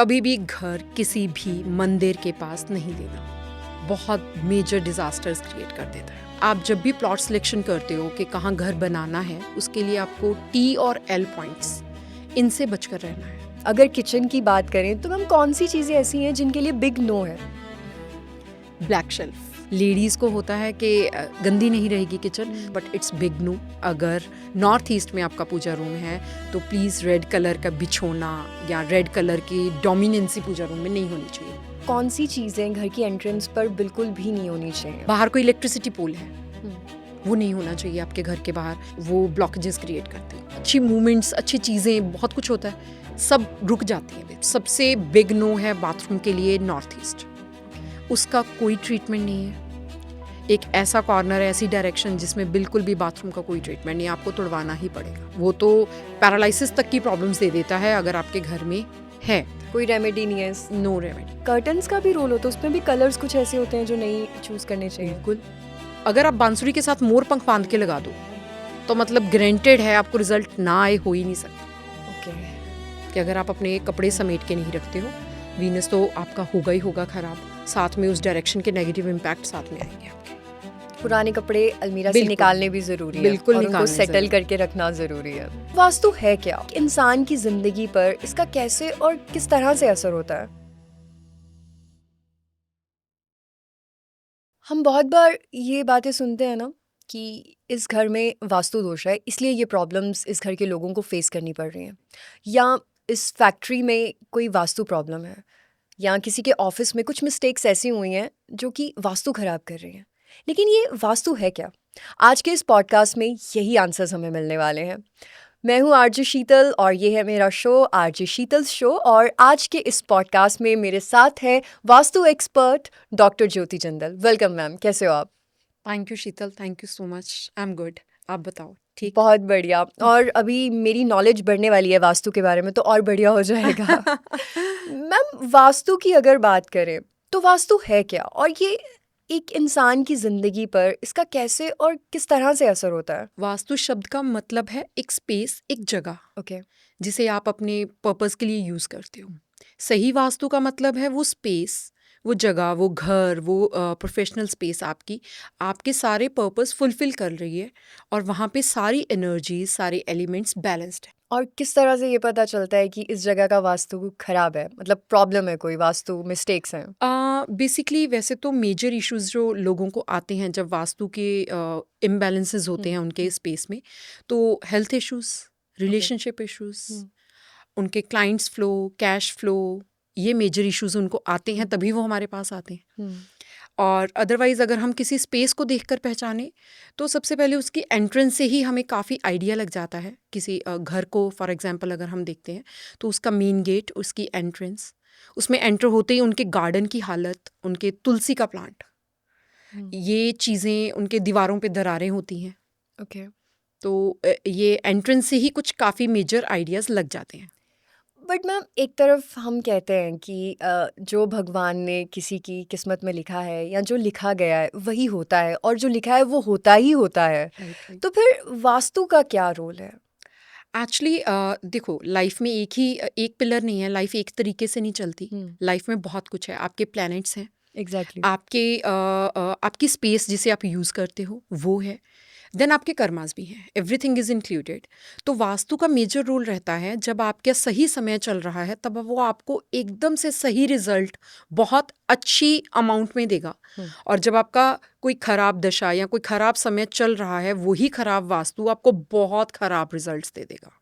कभी भी घर किसी भी मंदिर के पास नहीं लेना, बहुत मेजर डिजास्टर्स क्रिएट कर देता है। आप जब भी प्लॉट सिलेक्शन करते हो कि कहाँ घर बनाना है, उसके लिए आपको T और L पॉइंट्स, इनसे बचकर रहना है। अगर किचन की बात करें तो मैम कौन सी चीज़ें ऐसी हैं जिनके लिए बिग नो है? ब्लैक शेल्फ, लेडीज़ को होता है कि गंदी नहीं रहेगी kitchen, but it's big no. अगर नॉर्थ ईस्ट में आपका पूजा रूम है तो प्लीज़ रेड कलर का बिछोना या रेड कलर की डोमिनेंसी पूजा रूम में नहीं होनी चाहिए। कौन सी चीज़ें घर की एंट्रेंस पर बिल्कुल भी नहीं होनी चाहिए? बाहर कोई इलेक्ट्रिसिटी पोल है, वो नहीं होना चाहिए आपके घर के बाहर, वो ब्लॉकेजेस क्रिएट करते हैं। अच्छी मूवमेंट्स, अच्छी चीज़ें, बहुत कुछ होता है, सब रुक जाती है। सबसे बिग नो है बाथरूम के लिए नॉर्थ ईस्ट, उसका कोई ट्रीटमेंट नहीं है। एक ऐसा कॉर्नर है, ऐसी डायरेक्शन जिसमें बिल्कुल भी बाथरूम का कोई ट्रीटमेंट नहीं, आपको तुड़वाना ही पड़ेगा। वो तो पैरालिसिस तक की प्रॉब्लम्स दे देता है अगर आपके घर में है। कोई रेमेडी नहीं है? No remedy. कर्टन्स का भी रोल होता है, उसमें भी कलर्स कुछ ऐसे होते हैं जो नहीं चूज करने चाहिए? बिल्कुल। अगर आप बांसुरी के साथ मोर पंख बांध के लगा दो तो मतलब गारंटेड है आपको रिजल्ट ना आए, हो ही नहीं सकता। ओके। कि अगर आप अपने कपड़े समेट के नहीं रखते हो, वीनस तो आपका होगा ही होगा खराब, साथ में उस डायरेक्शन के नेगेटिव इम्पैक्ट साथ में आएंगे आपके। पुराने कपड़े अलमीरा से बिल्कुल। निकालने भी जरूरी है, बिल्कुल और उनको निकालने सेटल जरूरी। करके रखना जरूरी है। वास्तु है क्या? इंसान की जिंदगी पर इसका कैसे और किस तरह से असर होता है? हम बहुत बार ये बातें सुनते हैं ना कि इस घर में वास्तु दोष है, इसलिए ये प्रॉब्लम्स इस घर के लोगों को फेस करनी पड़ रही हैं, या इस फैक्ट्री में कोई वास्तु प्रॉब्लम है, या किसी के ऑफिस में कुछ मिस्टेक्स ऐसी हुई हैं जो कि वास्तु खराब कर रही हैं। लेकिन ये वास्तु है क्या? आज के इस पॉडकास्ट में यही आंसर्स हमें मिलने वाले हैं। मैं हूँ आरजे शीतल और ये है मेरा शो आरजे शीतल शो, और आज के इस पॉडकास्ट में मेरे साथ है वास्तु एक्सपर्ट डॉक्टर ज्योति जिंदल। वेलकम मैम, कैसे हो आप? Thank you Sheetal, thank you so much, I am good. आप बताओ। ठीक। बहुत बढ़िया। और अभी मेरी नॉलेज बढ़ने वाली है वास्तु के बारे में, तो और बढ़िया हो जाएगा। मैम, वास्तु की अगर बात करें तो वास्तु है क्या, और ये एक इंसान की जिंदगी पर इसका कैसे और किस तरह से असर होता है? वास्तु शब्द का मतलब है एक स्पेस, एक जगह ओके। जिसे आप अपने पर्पस के लिए यूज करते हो। सही वास्तु का मतलब है वो स्पेस, वो जगह, वो घर, वो प्रोफेशनल स्पेस आपकी आपके सारे पर्पस फुलफिल कर रही है और वहाँ पे सारी एनर्जीज, सारे एलिमेंट्स बैलेंस्ड है। और किस तरह से ये पता चलता है कि इस जगह का वास्तु खराब है, मतलब प्रॉब्लम है, कोई वास्तु मिस्टेक्स हैं? बेसिकली वैसे तो मेजर इश्यूज जो लोगों को आते हैं जब वास्तु के इम्बैलेंसेस होते हैं उनके स्पेस में, तो हेल्थ इश्यूज, रिलेशनशिप इश्यूज, उनके क्लाइंट्स फ्लो, कैश फ्लो, ये मेजर इश्यूज उनको आते हैं, तभी वो हमारे पास आते हैं। और अदरवाइज़ अगर हम किसी स्पेस को देखकर पहचाने तो सबसे पहले उसकी एंट्रेंस से ही हमें काफ़ी आइडिया लग जाता है। किसी घर को फॉर एग्जांपल अगर हम देखते हैं तो उसका मेन गेट, उसकी एंट्रेंस, उसमें एंटर होते ही उनके गार्डन की हालत, उनके तुलसी का प्लांट, ये चीज़ें, उनके दीवारों पे दरारें होती हैं। ओके। तो ये एंट्रेंस से ही कुछ काफ़ी मेजर आइडियाज़ लग जाते हैं। बट मैम, एक तरफ हम कहते हैं कि जो भगवान ने किसी की किस्मत में लिखा है या जो लिखा गया है वही होता है, और जो लिखा है वो होता ही होता है। राइट। तो फिर वास्तु का क्या रोल है? एक्चुअली देखो, लाइफ में एक पिलर नहीं है, लाइफ एक तरीके से नहीं चलती। लाइफ में बहुत कुछ है, आपके प्लैनेट्स हैं, एग्जैक्टली। आपकी स्पेस जिसे आप यूज़ करते हो वो है, देन आपके कर्मास भी हैं, एवरीथिंग इज इंक्लूडेड। तो वास्तु का मेजर रोल रहता है जब आपका सही समय चल रहा है तब वो आपको एकदम से सही रिजल्ट बहुत अच्छी अमाउंट में देगा, और जब आपका कोई खराब दशा या कोई खराब समय चल रहा है वही खराब वास्तु आपको बहुत खराब रिजल्ट्स दे देगा।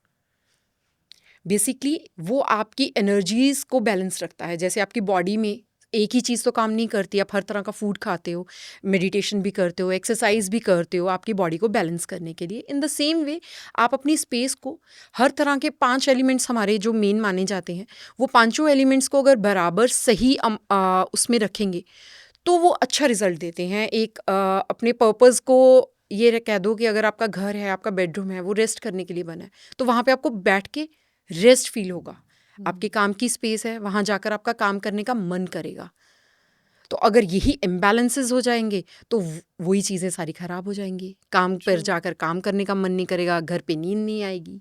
बेसिकली वो आपकी एनर्जीज को बैलेंस रखता है। जैसे आपकी बॉडी में एक ही चीज़ तो काम नहीं करती, आप हर तरह का फूड खाते हो, मेडिटेशन भी करते हो, एक्सरसाइज भी करते हो आपकी बॉडी को बैलेंस करने के लिए। इन द सेम वे आप अपनी स्पेस को हर तरह के 5 एलिमेंट्स हमारे जो मेन माने जाते हैं, वो पांचों एलिमेंट्स को अगर बराबर सही उसमें रखेंगे तो वो अच्छा रिजल्ट देते हैं। एक अपने पर्पस को ये कह दो कि अगर आपका घर है, आपका बेडरूम है, वो रेस्ट करने के लिए बना है, तो वहाँ पे आपको बैठ के रेस्ट फील होगा। आपके काम की स्पेस है, वहाँ जाकर आपका काम करने का मन करेगा। तो अगर यही इम्बैलेंसेस हो जाएंगे तो वही चीज़ें सारी खराब हो जाएंगी। काम पर जाकर काम करने का मन नहीं करेगा, घर पे नींद नहीं आएगी।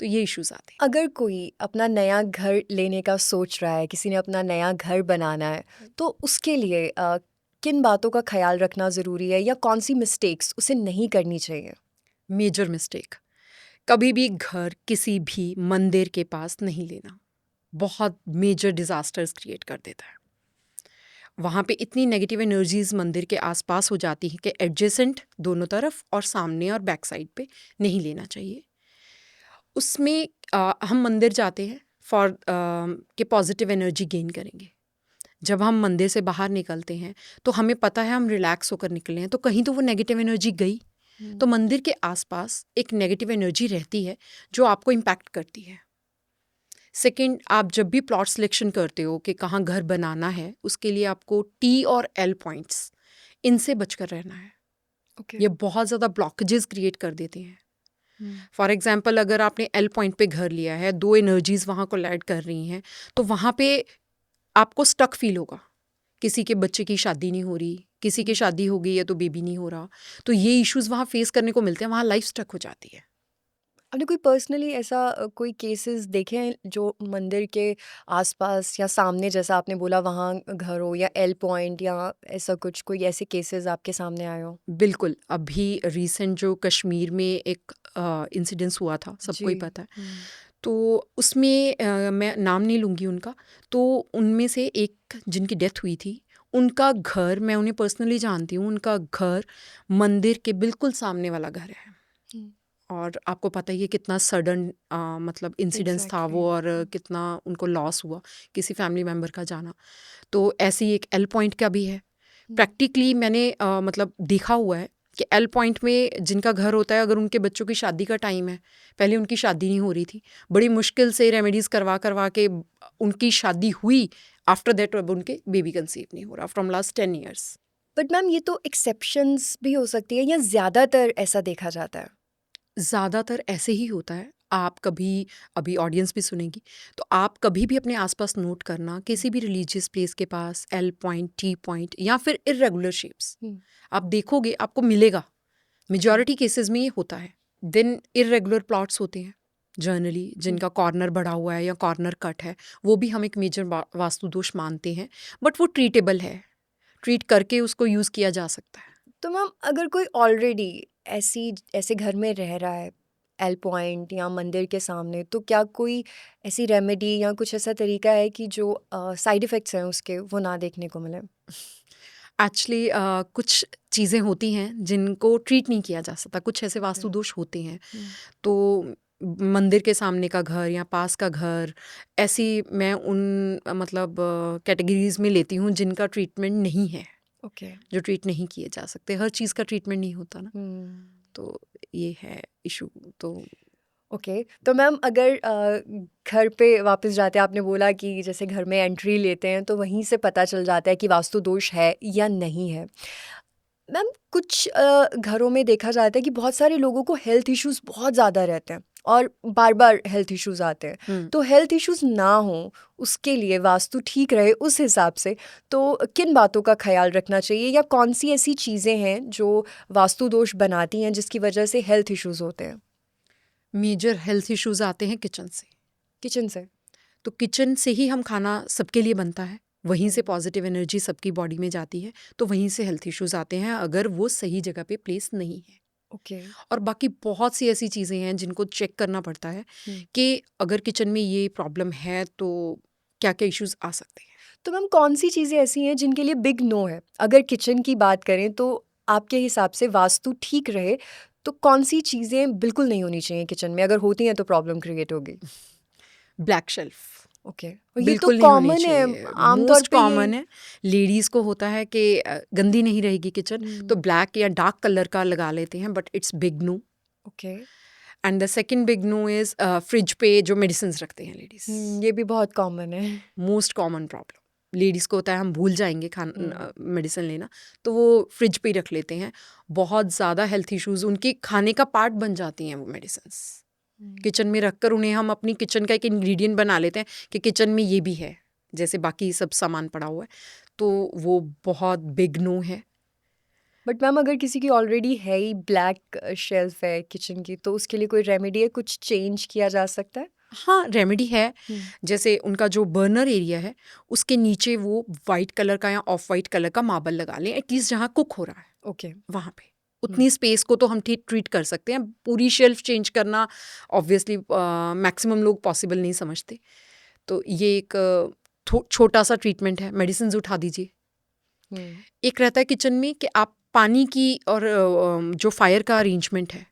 तो ये इश्यूज आते हैं। अगर कोई अपना नया घर लेने का सोच रहा है, किसी ने अपना नया घर बनाना है, तो उसके लिए किन बातों का ख्याल रखना ज़रूरी है या कौन सी मिस्टेक्स उसे नहीं करनी चाहिए? मेजर मिस्टेक, कभी भी घर किसी भी मंदिर के पास नहीं लेना, बहुत मेजर डिजास्टर्स क्रिएट कर देता है। वहाँ पे इतनी नेगेटिव एनर्जीज मंदिर के आसपास हो जाती हैं कि एडजेसेंट दोनों तरफ और सामने और बैक साइड पे नहीं लेना चाहिए। उसमें हम मंदिर जाते हैं फॉर के पॉजिटिव एनर्जी गेन करेंगे। जब हम मंदिर से बाहर निकलते हैं तो हमें पता है हम रिलैक्स होकर निकले हैं, तो कहीं तो वो नेगेटिव एनर्जी गई। तो मंदिर के आसपास एक नेगेटिव एनर्जी रहती है जो आपको इम्पैक्ट करती है। सेकंड, आप जब भी प्लॉट सिलेक्शन करते हो कि कहाँ घर बनाना है, उसके लिए आपको टी और एल पॉइंट्स, इनसे बचकर रहना है। ओके। ये बहुत ज़्यादा ब्लॉकेजेस क्रिएट कर देते हैं। फॉर एग्जाम्पल, अगर आपने एल पॉइंट पे घर लिया है, दो एनर्जीज वहाँ कोलैड कर रही हैं, तो वहाँ पे आपको स्टक फील होगा। किसी के बच्चे की शादी नहीं हो रही, किसी की शादी हो गई है तो बेबी नहीं हो रहा, तो ये इश्यूज वहाँ फेस करने को मिलते हैं, वहाँ लाइफ स्टक हो जाती है। आपने कोई पर्सनली ऐसा कोई केसेस देखे हैं जो मंदिर के आसपास या सामने, जैसा आपने बोला वहाँ घर हो, या एल पॉइंट या ऐसा कुछ, कोई ऐसे केसेस आपके सामने आए हो? बिल्कुल, अभी रिसेंट जो कश्मीर में एक इंसिडेंस हुआ था, सबको ही जी। पता है। तो उसमें मैं नाम नहीं लूँगी उनका, तो उनमें से एक जिनकी डेथ हुई थी, उनका घर, मैं उन्हें पर्सनली जानती हूँ, उनका घर मंदिर के बिल्कुल सामने वाला घर है। और आपको पता ही है कितना सडन मतलब इंसिडेंस था वो, और कितना उनको लॉस हुआ, किसी फैमिली मेम्बर का जाना। तो ऐसे ही एक एल पॉइंट का भी है। प्रैक्टिकली मैंने मतलब देखा हुआ है कि एल पॉइंट में जिनका घर होता है, अगर उनके बच्चों की शादी का टाइम है, पहले उनकी शादी नहीं हो रही थी, बड़ी मुश्किल से रेमेडीज़ करवा करवा के उनकी शादी हुई, आफ्टर दैट अब उनके बेबी कंसीव नहीं हो रहा from last 10 years. But ma'am, ये तो एक्सेप्शंस भी हो सकती है या ज़्यादातर ऐसा देखा जाता है? ज़्यादातर ऐसे ही होता है। आप कभी, अभी ऑडियंस भी सुनेगी, तो आप कभी भी अपने आसपास नोट करना, किसी भी रिलीजियस प्लेस के पास एल पॉइंट, टी पॉइंट या फिर इर्रेगुलर शेप्स आप देखोगे, आपको मिलेगा। मेजॉरिटी केसेस में ये होता है। देन इर्रेगुलर प्लॉट्स होते हैं जनरली, जिनका कॉर्नर बढ़ा हुआ है या कॉर्नर कट है, वो भी हम एक मेजर वास्तु दोष मानते हैं, बट वो ट्रीटेबल है, ट्रीट करके उसको यूज़ किया जा सकता है। तो मैम, अगर कोई ऑलरेडी ऐसे घर में रह रहा है एल पॉइंट या मंदिर के सामने, तो क्या कोई ऐसी रेमेडी या कुछ ऐसा तरीका है कि जो साइड इफ़ेक्ट्स हैं उसके वो ना देखने को मिले? एक्चुअली कुछ चीज़ें होती हैं जिनको ट्रीट नहीं किया जा सकता, कुछ ऐसे वास्तु Okay. दोष होते हैं। तो मंदिर के सामने का घर या पास का घर, ऐसी मैं उन मतलब कैटेगरीज में लेती हूँ जिनका ट्रीटमेंट नहीं है, ओके। जो ट्रीट नहीं किए जा सकते। हर चीज़ का ट्रीटमेंट नहीं होता ना, तो ये है इशू। तो ओके, तो मैम, अगर घर पे वापस जाते हैं, आपने बोला कि जैसे घर में एंट्री लेते हैं तो वहीं से पता चल जाता है कि वास्तु दोष है या नहीं है। मैम, कुछ घरों में देखा जाता है कि बहुत सारे लोगों को हेल्थ इश्यूज़ बहुत ज़्यादा रहते हैं और बार-बार हेल्थ इश्यूज़ आते हैं। तो हेल्थ इश्यूज़ ना हों, उसके लिए वास्तु ठीक रहे उस हिसाब से, तो किन बातों का ख़्याल रखना चाहिए या कौन-सी ऐसी चीज़ें हैं जो वास्तु दोष बनाती हैं जिसकी वजह से हेल्थ इश्यूज़ होते हैं? मेजर हेल्थ इश्यूज आते हैं किचन से। किचन से? तो किचन से ही हम खाना सबके लिए बनता है, वहीं से पॉजिटिव एनर्जी सबकी बॉडी में जाती है, तो वहीं से हेल्थ इश्यूज आते हैं अगर वो सही जगह पे प्लेस नहीं है। ओके। और बाकी बहुत सी ऐसी चीज़ें हैं जिनको चेक करना पड़ता है कि अगर किचन में ये प्रॉब्लम है तो क्या क्या इश्यूज आ सकते हैं। तो मैम, कौन सी चीज़ें ऐसी हैं जिनके लिए बिग नो है? अगर किचन की बात करें तो आपके हिसाब से वास्तु ठीक रहे तो कौन सी चीज़ें बिल्कुल नहीं होनी चाहिए किचन में? अगर होती हैं तो प्रॉब्लम क्रिएट होगी। ब्लैक शेल्फ ओके, और ये तो बिल्कुल नहीं होनी कॉमन है, चाहिए, आमतौर मोस्ट पे ये। कॉमन है। लेडीज को होता है कि गंदी नहीं रहेगी किचन, तो ब्लैक या डार्क कलर का लगा लेते हैं, but it's big no. Okay. And the second big no is fridge पे जो मेडिसिन रखते हैं लेडीज, ये भी बहुत कॉमन है। मोस्ट कॉमन प्रॉब्लम लेडीज़ को होता है। हम भूल जाएंगे मेडिसिन लेना, तो वो फ्रिज पे ही रख लेते हैं। बहुत ज़्यादा हेल्थ इश्यूज उनके खाने का पार्ट बन जाती हैं वो मेडिसिन। किचन में रखकर उन्हें हम अपनी किचन का एक इंग्रेडिएंट बना लेते हैं कि किचन में ये भी है, जैसे बाकी सब सामान पड़ा हुआ है, तो वो बहुत बिग नो है। बट मैम अगर किसी की ऑलरेडी है ही ब्लैक शेल्फ है किचन की, तो उसके लिए कोई रेमेडी है, कुछ चेंज किया जा सकता है? हाँ, रेमेडी है। हम्म, जैसे उनका जो बर्नर एरिया है उसके नीचे वो वाइट कलर का या ऑफ वाइट कलर का मार्बल लगा लें, एटलीस्ट जहाँ कुक हो रहा है ओके। वहाँ पे। उतनी स्पेस को तो हम ठीक ट्रीट कर सकते हैं। पूरी शेल्फ चेंज करना ऑब्वियसली मैक्सिमम लोग पॉसिबल नहीं समझते। तो ये एक छोटा सा ट्रीटमेंट है। मेडिसिन उठा दीजिए। हम्म, एक रहता है किचन में कि आप पानी की और जो फायर का अरेंजमेंट है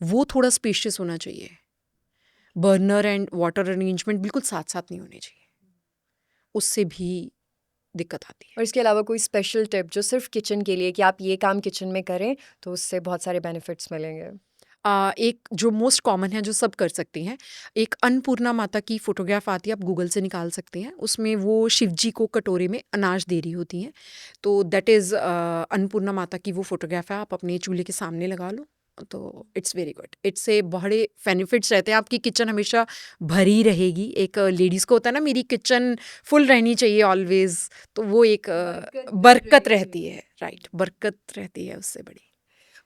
वो थोड़ा स्पेशियस होना चाहिए। बर्नर एंड वाटर अरेंजमेंट बिल्कुल साथ साथ नहीं होने चाहिए, उससे भी दिक्कत आती है। और इसके अलावा कोई स्पेशल टिप जो सिर्फ किचन के लिए, कि आप ये काम किचन में करें तो उससे बहुत सारे बेनिफिट्स मिलेंगे? एक जो मोस्ट कॉमन है जो सब कर सकती हैं, एक अन्नपूर्णा माता की फोटोग्राफ आती है, आप गूगल से निकाल सकते हैं। उसमें वो शिव जी को कटोरे में अनाज दे रही होती हैं। तो दैट इज़ अन्नपूर्णा माता की वो फोटोग्राफ है, आप अपने चूल्हे के सामने लगा लो तो इट्स वेरी गुड। इससे बड़े बेनिफिट्स रहते हैं। आपकी किचन हमेशा भरी रहेगी। एक लेडीज़ को होता है ना, मेरी किचन फुल रहनी चाहिए ऑलवेज, तो वो एक बरकत रहती है। राइट, बरकत रहती है उससे बड़ी।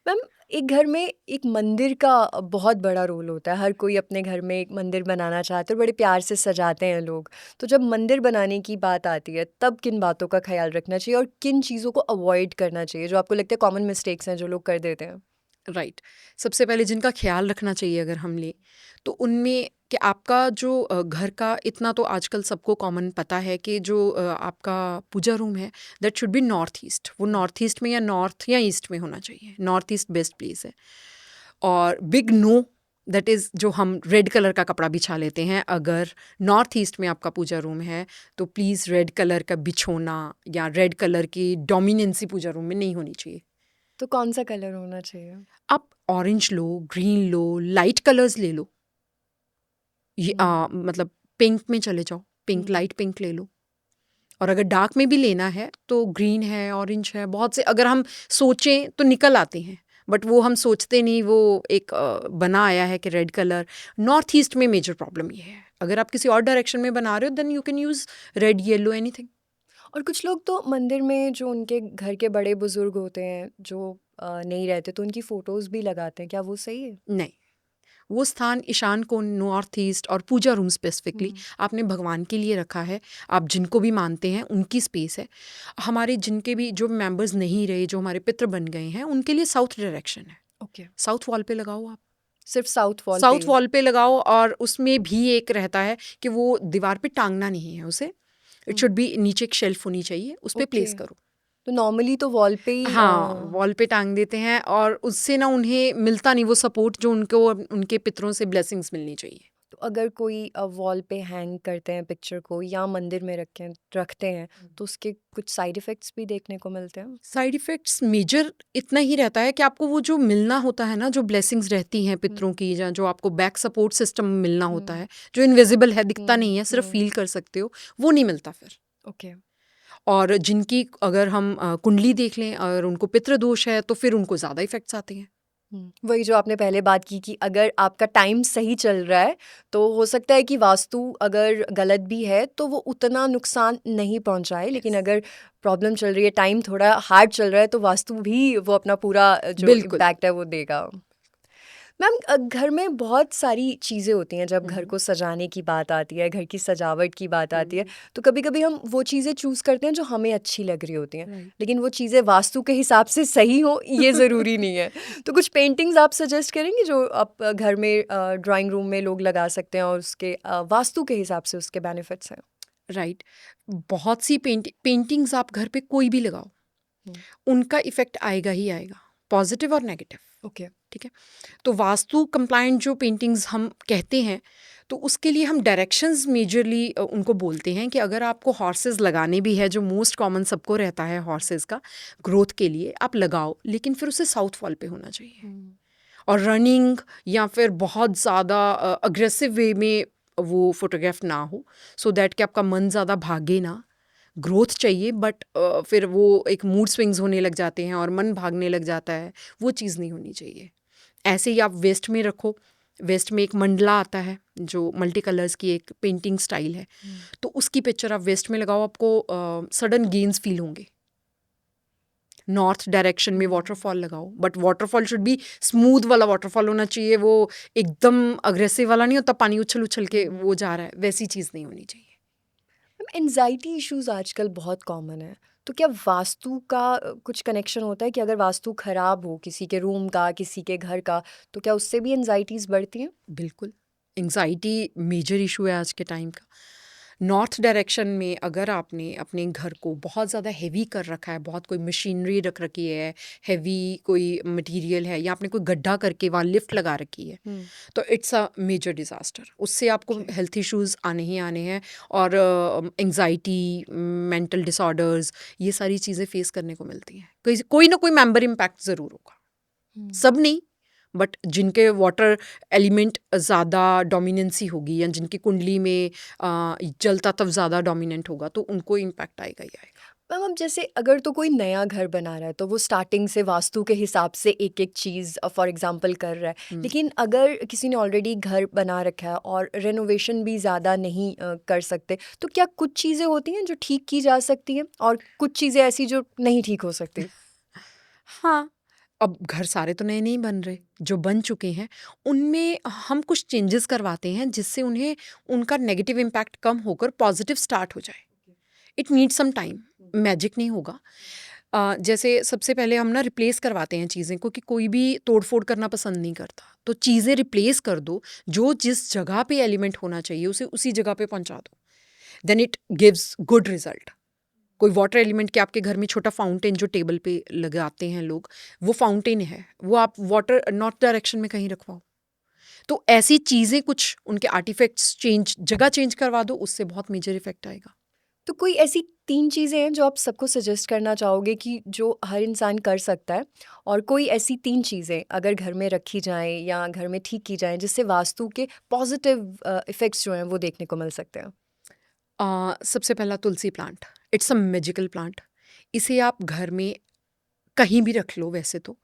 मैम एक घर में एक मंदिर का बहुत बड़ा रोल होता है। हर कोई अपने घर में एक मंदिर बनाना चाहते हैं और बड़े प्यार से सजाते हैं लोग। तो जब मंदिर बनाने की बात आती है तब किन बातों का ख्याल रखना चाहिए और किन चीज़ों को अवॉइड करना चाहिए, जो आपको लगता है कॉमन मिस्टेक्स हैं जो लोग कर देते हैं? राइट। सबसे पहले जिनका ख्याल रखना चाहिए अगर हम लें तो उनमें कि आपका जो घर का, इतना तो आजकल सबको कॉमन पता है कि जो आपका पूजा रूम है that should be north east. वो नॉर्थ ईस्ट में या नॉर्थ या ईस्ट में होना चाहिए। नॉर्थ ईस्ट बेस्ट प्लेस है। और बिग नो दैट इज़ जो हम रेड कलर का कपड़ा बिछा लेते हैं, अगर नॉर्थ ईस्ट में आपका पूजा रूम है तो प्लीज़ रेड कलर का बिछोना या रेड कलर की डोमिनेंसी पूजा रूम में नहीं होनी चाहिए। तो कौन सा कलर होना चाहिए? आप ऑरेंज लो, ग्रीन लो, लाइट कलर्स ले लो। ये मतलब पिंक में चले जाओ, पिंक, लाइट पिंक ले लो। और अगर डार्क में भी लेना है तो ग्रीन है, ऑरेंज है, बहुत से अगर हम सोचें तो निकल आते हैं। बट वो हम सोचते नहीं, वो एक बना आया है कि रेड कलर। नॉर्थ ईस्ट में मेजर प्रॉब्लम ये है। अगर आप किसी और डायरेक्शन में बना रहे हो then you can use red, yellow, anything. और कुछ लोग तो मंदिर में जो उनके घर के बड़े बुजुर्ग होते हैं जो नहीं रहते, तो उनकी फ़ोटोज़ भी लगाते हैं, क्या वो सही है? नहीं, वो स्थान ईशान कोण, नॉर्थ ईस्ट और पूजा रूम स्पेसिफिकली हम्म, आपने भगवान के लिए रखा है। आप जिनको भी मानते हैं उनकी स्पेस है। हमारे जिनके भी जो मेंबर्स नहीं रहे, जो हमारे पितृ बन गए हैं, उनके लिए साउथ डायरेक्शन है। ओके। साउथ वॉल पे लगाओ आप। सिर्फ साउथ वॉल पे साउथ ही? वॉल पे लगाओ। और उसमें भी एक रहता है कि वो दीवार पे टांगना नहीं है उसे। इट शुड बी नीचे एक शेल्फ होनी चाहिए, उस पे ओके। प्लेस करो। तो नॉर्मली तो वॉल पे ही हाँ, वॉल पे टांग देते हैं और उससे ना उन्हें मिलता नहीं वो सपोर्ट जो उनको उनके पितरों से ब्लेसिंग्स मिलनी चाहिए। तो अगर कोई वॉल पे हैंग करते हैं पिक्चर को या मंदिर में रखते हैं, तो उसके कुछ साइड इफ़ेक्ट्स भी देखने को मिलते हैं? साइड इफ़ेक्ट्स मेजर इतना ही रहता है कि आपको वो जो मिलना होता है ना, जो ब्लेसिंग्स रहती हैं पितरों की, या जो आपको बैक सपोर्ट सिस्टम मिलना होता है, जो इनविजिबल है, दिखता नहीं है, सिर्फ फील कर सकते हो, वो नहीं मिलता फिर। ओके। और जिनकी अगर हम कुंडली देख लें और उनको पितृ दोष है तो फिर उनको ज़्यादा इफ़ेक्ट्स आते हैं। वही जो आपने पहले बात की कि अगर आपका टाइम सही चल रहा है तो हो सकता है कि वास्तु अगर गलत भी है तो वो उतना नुकसान नहीं पहुंचाए, लेकिन अगर प्रॉब्लम चल रही है, टाइम थोड़ा हार्ड चल रहा है, तो वास्तु भी वो अपना पूरा जो बिल्कुल। इम्पैक्ट है वो देगा। मैम घर में बहुत सारी चीज़ें होती हैं जब घर को सजाने की बात आती है, घर की सजावट की बात आती है, तो कभी कभी हम वो चीज़ें चूज़ करते हैं जो हमें अच्छी लग रही होती हैं, राइट। लेकिन वो चीज़ें वास्तु के हिसाब से सही हो ये ज़रूरी नहीं है। तो कुछ पेंटिंग्स आप सजेस्ट करेंगे जो आप घर में ड्राइंग रूम में लोग लगा सकते हैं और उसके वास्तु के हिसाब से उसके बेनिफिट्स हैं? राइट। बहुत सी पेंटिंग्स आप घर पे कोई भी लगाओ, उनका इफ़ेक्ट आएगा ही आएगा, पॉजिटिव और नेगेटिव। ओके। ठीक है। तो वास्तु कंप्लाइंट जो पेंटिंग्स हम कहते हैं, तो उसके लिए हम डायरेक्शंस मेजरली उनको बोलते हैं कि अगर आपको हॉर्सेस लगाने भी है, जो मोस्ट कॉमन सबको रहता है हॉर्सेस का ग्रोथ के लिए, आप लगाओ, लेकिन फिर उसे साउथ वॉल पे होना चाहिए। और रनिंग या फिर बहुत ज़्यादा अग्रेसिव वे में वो फोटोग्राफ ना हो, सो दैट कि आपका मन ज़्यादा भागे ना। ग्रोथ चाहिए बट फिर वो एक मूड स्विंग्स होने लग जाते हैं और मन भागने लग जाता है, वो चीज़ नहीं होनी चाहिए। ऐसे ही आप वेस्ट में रखो। वेस्ट में एक मंडला आता है जो मल्टी कलर्स की एक पेंटिंग स्टाइल है, तो उसकी पिक्चर आप वेस्ट में लगाओ, आपको सडन गेन्स फील होंगे। नॉर्थ डायरेक्शन में वाटरफॉल लगाओ, but waterfall should be smooth वाला वाटरफॉल होना चाहिए, वो एकदम अग्रेसिव वाला नहीं होता, पानी उछल उछल के वो जा रहा है, वैसी चीज़ नहीं होनी चाहिए। एनजाइटी इश्यूज आजकल बहुत कॉमन है, तो क्या वास्तु का कुछ कनेक्शन होता है कि अगर वास्तु खराब हो किसी के रूम का, किसी के घर का, तो क्या उससे भी एनजाइटीज बढ़ती हैं? बिल्कुल, एंग्जाइटी मेजर इशू है आज के टाइम का। नॉर्थ डायरेक्शन में अगर आपने अपने घर को बहुत ज़्यादा हेवी कर रखा है, बहुत कोई मशीनरी रख रखी है, हेवी कोई मटेरियल है, या आपने कोई गड्ढा करके वहाँ लिफ्ट लगा रखी है, तो इट्स अ मेजर डिज़ास्टर। उससे आपको Okay. हेल्थ इश्यूज आने ही आने हैं, और एंग्जाइटी, मेंटल डिसऑर्डर्स, ये सारी चीज़ें फेस करने को मिलती हैं। कोई ना कोई मेंबर इम्पैक्ट ज़रूर होगा, सब नहीं, बट जिनके वाटर एलिमेंट ज़्यादा डोमिनेंसी होगी, या जिनकी कुंडली में जल तत्व ज़्यादा डोमिनेंट होगा, तो उनको इम्पैक्ट आएगा ही आएगा। मैम, अब जैसे अगर तो कोई नया घर बना रहा है तो वो स्टार्टिंग से वास्तु के हिसाब से एक एक चीज़ फॉर एग्जांपल कर रहा है, लेकिन अगर किसी ने ऑलरेडी घर बना रखा है और रेनोवेशन भी ज़्यादा नहीं कर सकते, तो क्या कुछ चीज़ें होती हैं जो ठीक की जा सकती हैं और कुछ चीज़ें ऐसी जो नहीं ठीक हो सकती? हाँ, अब घर सारे तो नए नहीं बन रहे, जो बन चुके हैं उनमें हम कुछ चेंजेस करवाते हैं, जिससे उन्हें उनका नेगेटिव इम्पैक्ट कम होकर पॉजिटिव स्टार्ट हो जाए। It need some time, magic नहीं होगा। जैसे सबसे पहले हम ना रिप्लेस करवाते हैं चीज़ें को, कि कोई भी तोड़ फोड़ करना पसंद नहीं करता, तो चीज़ें रिप्लेस कर दो, जो जिस जगह पे एलिमेंट होना चाहिए उसे उसी जगह पे पहुंचा दो, then it gives good result. कोई वाटर एलिमेंट के आपके घर में छोटा फाउंटेन जो टेबल पे लगाते हैं लोग, वो फाउंटेन है, वो आप वाटर नॉर्थ डायरेक्शन में कहीं रखवाओ। तो ऐसी चीज़ें, कुछ उनके आर्टिफैक्ट्स चेंज, जगह चेंज करवा दो, उससे बहुत मेजर इफेक्ट आएगा। तो कोई ऐसी 3 चीज़ें हैं जो आप सबको सजेस्ट करना चाहोगे कि जो हर इंसान कर सकता है, और कोई ऐसी 3 चीज़ें अगर घर में रखी जाएँ या घर में ठीक की जाएँ जिससे वास्तु के पॉजिटिव इफ़ेक्ट्स जो हैं वो देखने को मिल सकते हैं? सबसे पहला tulsi plant, it's a magical plant. इसे आप घर में कहीं भी रख लो वैसे तो,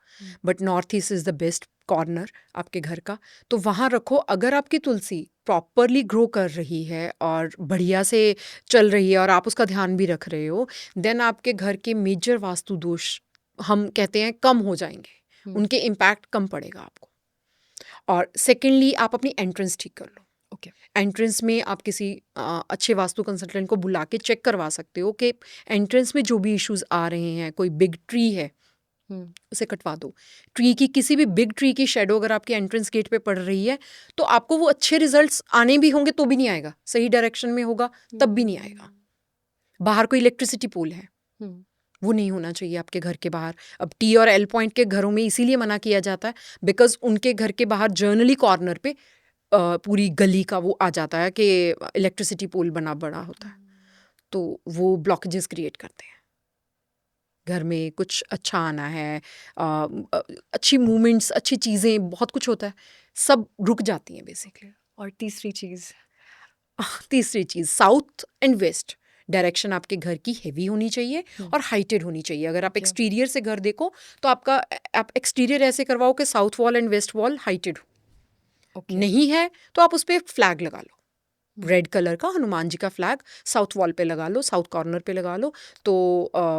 but north east is the best corner आपके घर का, तो वहाँ रखो। अगर आपकी तुलसी प्रॉपरली ग्रो कर रही है और बढ़िया से चल रही है और आप उसका ध्यान भी रख रहे हो, देन आपके घर के मेजर वास्तु दोष, हम कहते हैं, कम हो जाएंगे, उनके इम्पैक्ट कम पड़ेगा आपको। और सेकेंडली, आप अपनी एंट्रेंस ठीक कर लो। ओके। एंट्रेंस में आप किसी अच्छे वास्तु कंसल्टेंट को बुला के चेक करवा सकते हो कि एंट्रेंस में जो भी इश्यूज आ रहे हैं, कोई बिग ट्री है उसे कटवा दो। ट्री की, किसी भी बिग ट्री की शेडो अगर आपके एंट्रेंस गेट पे पड़ रही है, तो आपको वो अच्छे रिजल्ट्स आने भी होंगे तो भी नहीं आएगा, सही डायरेक्शन में होगा तब भी नहीं आएगा। बाहर कोई इलेक्ट्रिसिटी पोल है, वो नहीं होना चाहिए आपके घर के बाहर। अब टी और एल पॉइंट के घरों में इसीलिए मना किया जाता है, बिकॉज उनके घर के बाहर जर्नली कॉर्नर पे पूरी गली का वो आ जाता है कि इलेक्ट्रिसिटी पोल बना बड़ा होता है, तो वो ब्लॉकेजेस क्रिएट करते हैं। घर में कुछ अच्छा आना है, अच्छी मूवमेंट्स, अच्छी चीज़ें, बहुत कुछ होता है, सब रुक जाती हैं बेसिकली। और तीसरी चीज़? तीसरी चीज़, साउथ एंड वेस्ट डायरेक्शन आपके घर की हेवी होनी चाहिए और हाइटेड होनी चाहिए। अगर आप Okay. एक्सटीरियर से घर देखो, तो आप एक्सटीरियर ऐसे करवाओ कि south wall and west wall heighted हो। ओके। नहीं है तो आप उस पर एक फ्लैग लगा लो, रेड कलर का हनुमान जी का फ्लैग साउथ वॉल पे लगा लो, साउथ कॉर्नर पे लगा लो, तो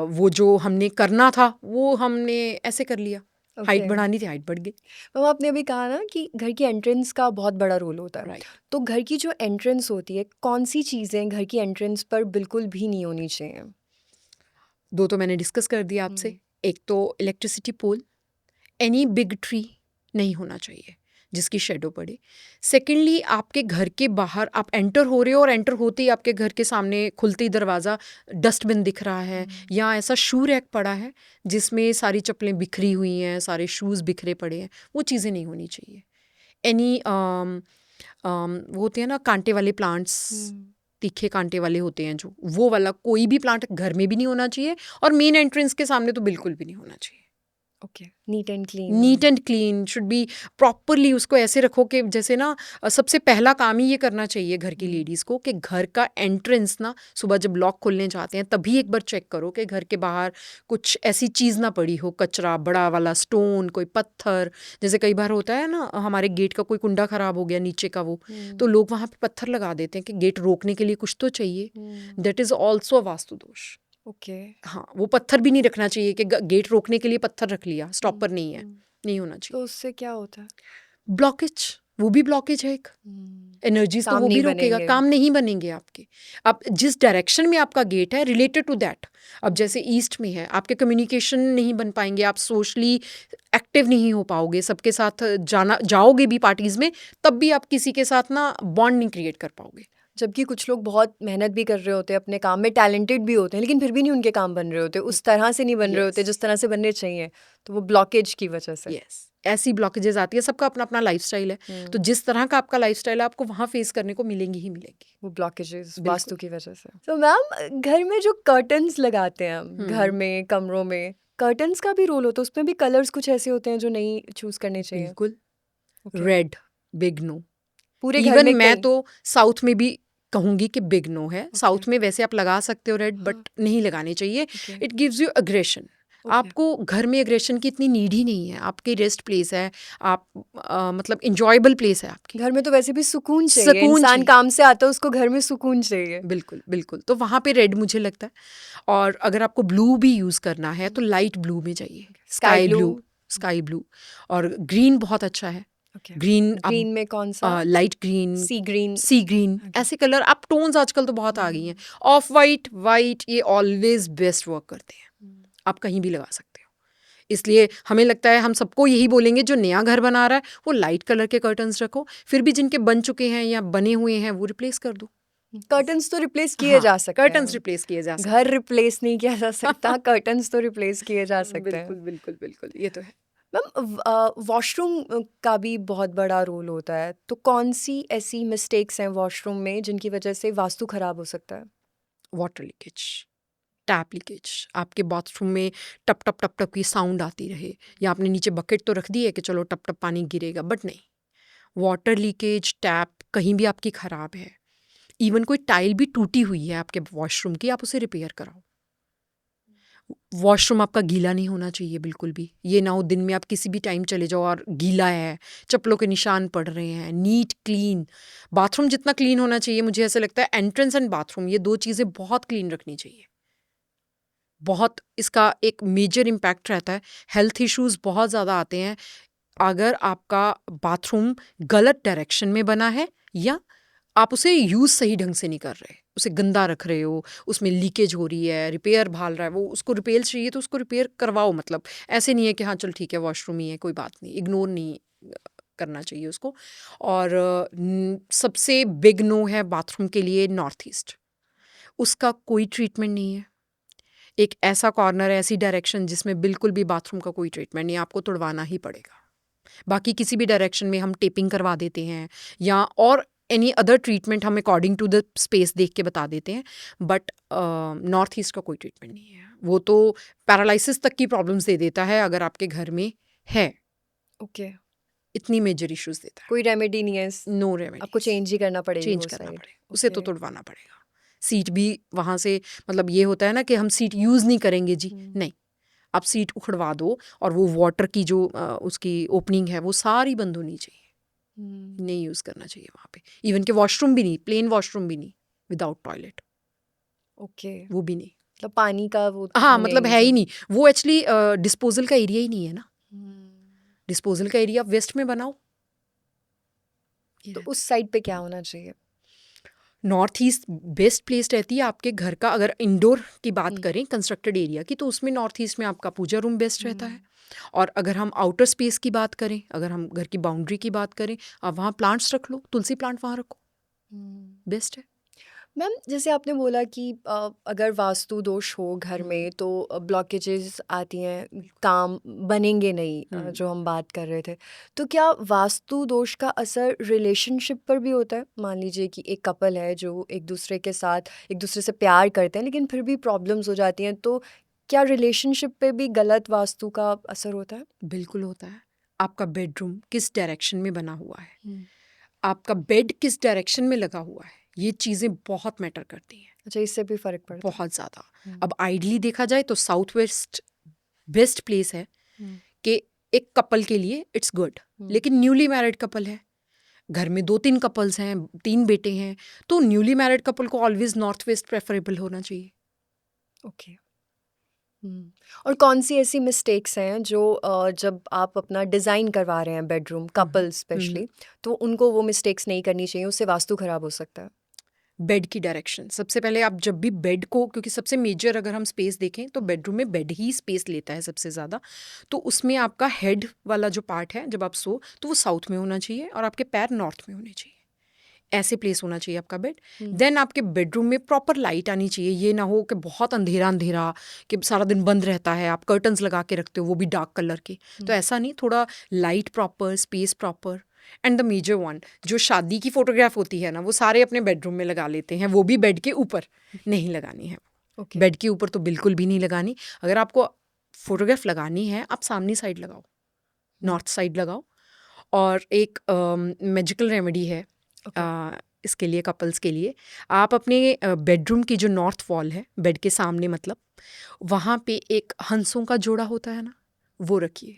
वो जो हमने करना था वो हमने ऐसे कर लिया। Height okay. बढ़ानी थी, हाइट बढ़ गई। मैम, आपने अभी कहा ना कि घर की एंट्रेंस का बहुत बड़ा रोल होता है, राइट। तो घर की जो एंट्रेंस होती है, कौन सी चीज़ें घर की एंट्रेंस पर बिल्कुल भी नहीं होनी चाहिए? दो तो मैंने डिस्कस कर दिया आपसे। एक तो electricity pole, any big tree नहीं होना चाहिए जिसकी शेडो पड़े। सेकेंडली, आपके घर के बाहर आप एंटर हो रहे हो और एंटर होते ही आपके घर के सामने खुलते ही दरवाज़ा डस्टबिन दिख रहा है, या ऐसा शू रैक पड़ा है जिसमें सारी चप्पलें बिखरी हुई हैं, सारे शूज़ बिखरे पड़े हैं, वो चीज़ें नहीं होनी चाहिए। एनी वो होते हैं ना कांटे वाले प्लांट्स, तीखे कांटे वाले होते हैं जो, वो वाला कोई भी प्लांट घर में भी नहीं होना चाहिए, और मेन एंट्रेंस के सामने तो बिल्कुल भी नहीं होना चाहिए। Okay. NEET and clean. NEET and clean should be properly. उसको ऐसे रखो कि जैसे ना, सबसे पहला काम ही ये करना चाहिए घर की लेडीज़ को कि घर का एंट्रेंस ना, सुबह जब लॉक खोलने जाते हैं तभी एक बार चेक करो कि घर के बाहर कुछ ऐसी चीज़ ना पड़ी हो, कचरा, बड़ा वाला स्टोन, कोई पत्थर। जैसे कई बार होता है ना, हमारे गेट का कोई कुंडा ख़राब हो गया नीचे का, वो तो लोग वहाँ पे पत्थर लगा देते हैं कि गेट रोकने के लिए कुछ तो चाहिए। दैट इज़ ऑल्सो वास्तु दोष। ओके। हाँ, वो पत्थर भी नहीं रखना चाहिए कि गेट रोकने के लिए पत्थर रख लिया, स्टॉपर नहीं है, नहीं होना तो चाहिए। उससे क्या होता है? ब्लॉकेज, वो भी ब्लॉकेज है एक। एनर्जीज तो काम वो नहीं भी रोकेगा, बनेंगे। काम नहीं बनेंगे आपके। अब जिस डायरेक्शन में आपका गेट है रिलेटेड टू दैट, अब जैसे ईस्ट में है, आपके कम्युनिकेशन नहीं बन पाएंगे, आप सोशली एक्टिव नहीं हो पाओगे, सबके साथ जाना जाओगे भी पार्टीज में, तब भी आप किसी के साथ ना बॉन्ड नहीं क्रिएट कर पाओगे। जबकि कुछ लोग बहुत मेहनत भी कर रहे होते हैं अपने काम में, टैलेंटेड भी होते हैं, लेकिन फिर भी नहीं उनके काम बन रहे होते, उस तरह से नहीं बन रहे होते यस, जिस तरह से बनने चाहिए, तो वो ब्लॉकेज की वजह से। यस, ऐसी ब्लॉकेजेस आती है। सबका अपना अपना लाइफस्टाइल है, तो जिस तरह का आपका लाइफस्टाइल है आपको वहाँ फेस करने को मिलेंगी ही मिलेंगी। वो ब्लॉकेजेस बिल्कुल। वास्तु की वजह से। तो मैम, घर में जो कर्टन्स लगाते हैं हम, घर हम्म, में कमरों में, कर्टन्स का भी रोल होता है, उसमें भी कलर्स कुछ ऐसे होते हैं जो नहीं चूज करने चाहिए? बिल्कुल। ओके। Red, big no. पूरे घर इवन में मैं कहीं? तो साउथ में भी कहूंगी कि बिग नो है। ओके। साउथ में वैसे आप लगा सकते हो रेड, हाँ। बट नहीं लगाने चाहिए। Okay. It gives you aggression. Okay. आपको घर में अग्रेशन की इतनी नीड ही नहीं है, आपकी रेस्ट प्लेस है, आप मतलब इंजॉयबल प्लेस है आपकी। घर में तो वैसे भी सुकून चाहिए, सुकून इंसान चाहिए, काम से आता है उसको घर में सुकून चाहिए। बिल्कुल बिल्कुल, तो वहाँ पे रेड मुझे लगता है। और अगर आपको ब्लू भी यूज़ करना है तो लाइट ब्लू में चाहिए, sky sky blue. Blue, sky blue. और ग्रीन बहुत अच्छा है। ओके। ग्रीन अब ग्रीन में कौन सा? लाइट ग्रीन, सी ग्रीन। सी ग्रीन, ओके। ऐसे कलर आप टोन्स आजकल तो बहुत आ गई हैं। ऑफ वाइट, वाइट, ये ऑलवेज बेस्ट वर्क करते हैं, आप कहीं भी लगा सकते हो। इसलिए हमें लगता है हम सबको यही बोलेंगे जो नया घर बना रहा है वो लाइट कलर के कर्टन्स रखो, फिर भी जिनके बन चुके हैं या बने हुए हैं वो रिप्लेस कर दो। कर्टन्स तो रिप्लेस किए हाँ, जा सकते कर्टन्स हैं, रिप्लेस किए जा घर सकते रिप्लेस नहीं किया जा सकता, कर्टन्स तो रिप्लेस किए जा हैं। सकते हैं। बिल्कुल बिल्कुल बिल्कुल, ये तो है। मैम, वॉशरूम का भी बहुत बड़ा रोल होता है, तो कौन सी ऐसी मिस्टेक्स हैं वॉशरूम में जिनकी वजह से वास्तु खराब हो सकता है? वाटर लीकेज, टैप लीकेज, आपके बाथरूम में टप टप टप टप की साउंड आती रहे, या आपने नीचे बकेट तो रख दी है कि चलो टप टप पानी गिरेगा, बट नहीं। वाटर लीकेज, टैप कहीं भी आपकी ख़राब है, इवन कोई टाइल भी टूटी हुई है आपके वॉशरूम की, आप उसे रिपेयर कराओ। वॉशरूम आपका गीला नहीं होना चाहिए बिल्कुल भी। ये ना हो दिन में आप किसी भी टाइम चले जाओ और गीला है, चप्पलों के निशान पड़ रहे हैं। नीट क्लीन बाथरूम जितना क्लीन होना चाहिए, मुझे ऐसा लगता है एंट्रेंस एंड बाथरूम ये दो चीज़ें बहुत क्लीन रखनी चाहिए। बहुत इसका एक मेजर इम्पैक्ट रहता है, हेल्थ इश्यूज बहुत ज़्यादा आते हैं अगर आपका बाथरूम गलत डायरेक्शन में बना है, या आप उसे यूज़ सही ढंग से नहीं कर रहे, उसे गंदा रख रहे हो, उसमें लीकेज हो रही है, रिपेयर भाल रहा है वो, उसको रिपेयर चाहिए तो उसको रिपेयर करवाओ। मतलब ऐसे नहीं है कि हाँ चल ठीक है वॉशरूम ही है कोई बात नहीं, इग्नोर नहीं करना चाहिए उसको। और सबसे बिग नो है बाथरूम के लिए नॉर्थ ईस्ट, उसका कोई ट्रीटमेंट नहीं है। एक ऐसा कॉर्नर है, ऐसी डायरेक्शन जिसमें बिल्कुल भी बाथरूम का कोई ट्रीटमेंट नहीं, आपको तुड़वाना ही पड़ेगा। बाकी किसी भी डायरेक्शन में हम टेपिंग करवा देते हैं या और एनी अदर ट्रीटमेंट हम अकॉर्डिंग टू द स्पेस देख के बता देते हैं, बट नॉर्थ ईस्ट का कोई ट्रीटमेंट नहीं है। वो तो पैरालिसिस तक की प्रॉब्लम्स दे देता है अगर आपके घर में है, ओके। इतनी मेजर इश्यूज देता है। कोई रेमेडी नहीं है नो आपको रेमेडीज, चेंज ही करना पड़ेगी चेंज वो करना साइड? पड़ेगा, उसे तो ओके। तुड़वाना पड़ेगा। सीट भी वहाँ से, मतलब ये होता है ना कि हम सीट यूज़ नहीं करेंगे जी, नहीं, आप सीट उखड़वा दो और वो वाटर की जो उसकी ओपनिंग है वो सारी बंद होनी चाहिए, नहीं यूज़ करना चाहिए वहाँ पे। इवन के वॉशरूम भी नहीं, प्लेन वॉशरूम भी नहीं, विदाउट टॉयलेट, ओके। वो भी नहीं। मतलब पानी का वो हाँ होने ही मतलब नहीं है ही चाहिए। नहीं, वो एक्चुअली डिस्पोजल का एरिया ही नहीं है ना। हम्म। डिस्पोजल का एरिया वेस्ट में बनाओ। तो उस साइड पे क्या होना चाहिए? नॉर्थ ईस्ट बेस्ट प्लेस रहती है आपके घर का, अगर इंडोर की बात करें कंस्ट्रक्टेड एरिया की, तो उसमें नॉर्थ ईस्ट में आपका पूजा रूम बेस्ट रहता है। और अगर हम आउटर स्पेस की बात करें, अगर हम घर की बाउंड्री की बात करें, आप वहाँ प्लांट्स रख लो, तुलसी प्लांट वहाँ रखो, बेस्ट है। मैम, जैसे आपने बोला कि अगर वास्तु दोष हो घर में तो ब्लॉकेजेस आती हैं, काम बनेंगे नहीं, जो हम बात कर रहे थे, तो क्या वास्तु दोष का असर रिलेशनशिप पर भी होता है? मान लीजिए कि एक कपल है जो एक दूसरे के साथ एक दूसरे से प्यार करते हैं लेकिन फिर भी प्रॉब्लम्स हो जाती हैं, तो क्या रिलेशनशिप पे भी गलत वास्तु का असर होता है? बिल्कुल होता है। आपका बेडरूम किस डायरेक्शन में बना हुआ है, आपका बेड किस डायरेक्शन में लगा हुआ है, ये चीज़ें बहुत मैटर करती हैं, अच्छा, इससे भी फर्क पड़ता है? बहुत ज़्यादा। अब आइडली देखा जाए तो साउथ वेस्ट बेस्ट प्लेस है कि एक कपल के लिए इट्स गुड, लेकिन न्यूली मैरिड कपल है, घर में 2-3 कपल्स हैं, 3 बेटे हैं, तो न्यूली मैरिड कपल को ऑलवेज नॉर्थ वेस्ट प्रेफरेबल होना चाहिए। ओके। और कौन सी ऐसी मिस्टेक्स हैं जो जब आप अपना डिज़ाइन करवा रहे हैं बेडरूम, कपल स्पेशली, तो उनको वो मिस्टेक्स नहीं करनी चाहिए, उससे वास्तु खराब हो सकता है? बेड की डायरेक्शन सबसे पहले आप जब भी बेड को, क्योंकि सबसे मेजर अगर हम स्पेस देखें तो बेडरूम में बेड ही स्पेस लेता है सबसे ज़्यादा, तो उसमें आपका हेड वाला जो पार्ट है जब आप सो तो वो साउथ में होना चाहिए और आपके पैर नॉर्थ में होने चाहिए। ऐसे प्लेस होना चाहिए आपका बेड। देन आपके बेडरूम में प्रॉपर लाइट आनी चाहिए, ये ना हो कि बहुत अंधेरा अंधेरा कि सारा दिन बंद रहता है, आप कर्टन्स लगा के रखते हो वो भी डार्क कलर के, तो ऐसा नहीं, थोड़ा light proper, space proper. And the major one, जो शादी की फोटोग्राफ होती है ना वो सारे अपने बेडरूम में लगा लेते हैं, वो भी बेड के ऊपर नहीं लगानी है। ओके। बेड के ऊपर तो बिल्कुल भी नहीं लगानी। अगर आपको फोटोग्राफ लगानी है आप सामने साइड लगाओ, नॉर्थ साइड लगाओ। और एक मैजिकल रेमेडी है इसके लिए, कपल्स के लिए, आप अपने बेडरूम की जो नॉर्थ वॉल है बेड के सामने, मतलब वहाँ पे एक हंसों का जोड़ा होता है ना, वो रखिए।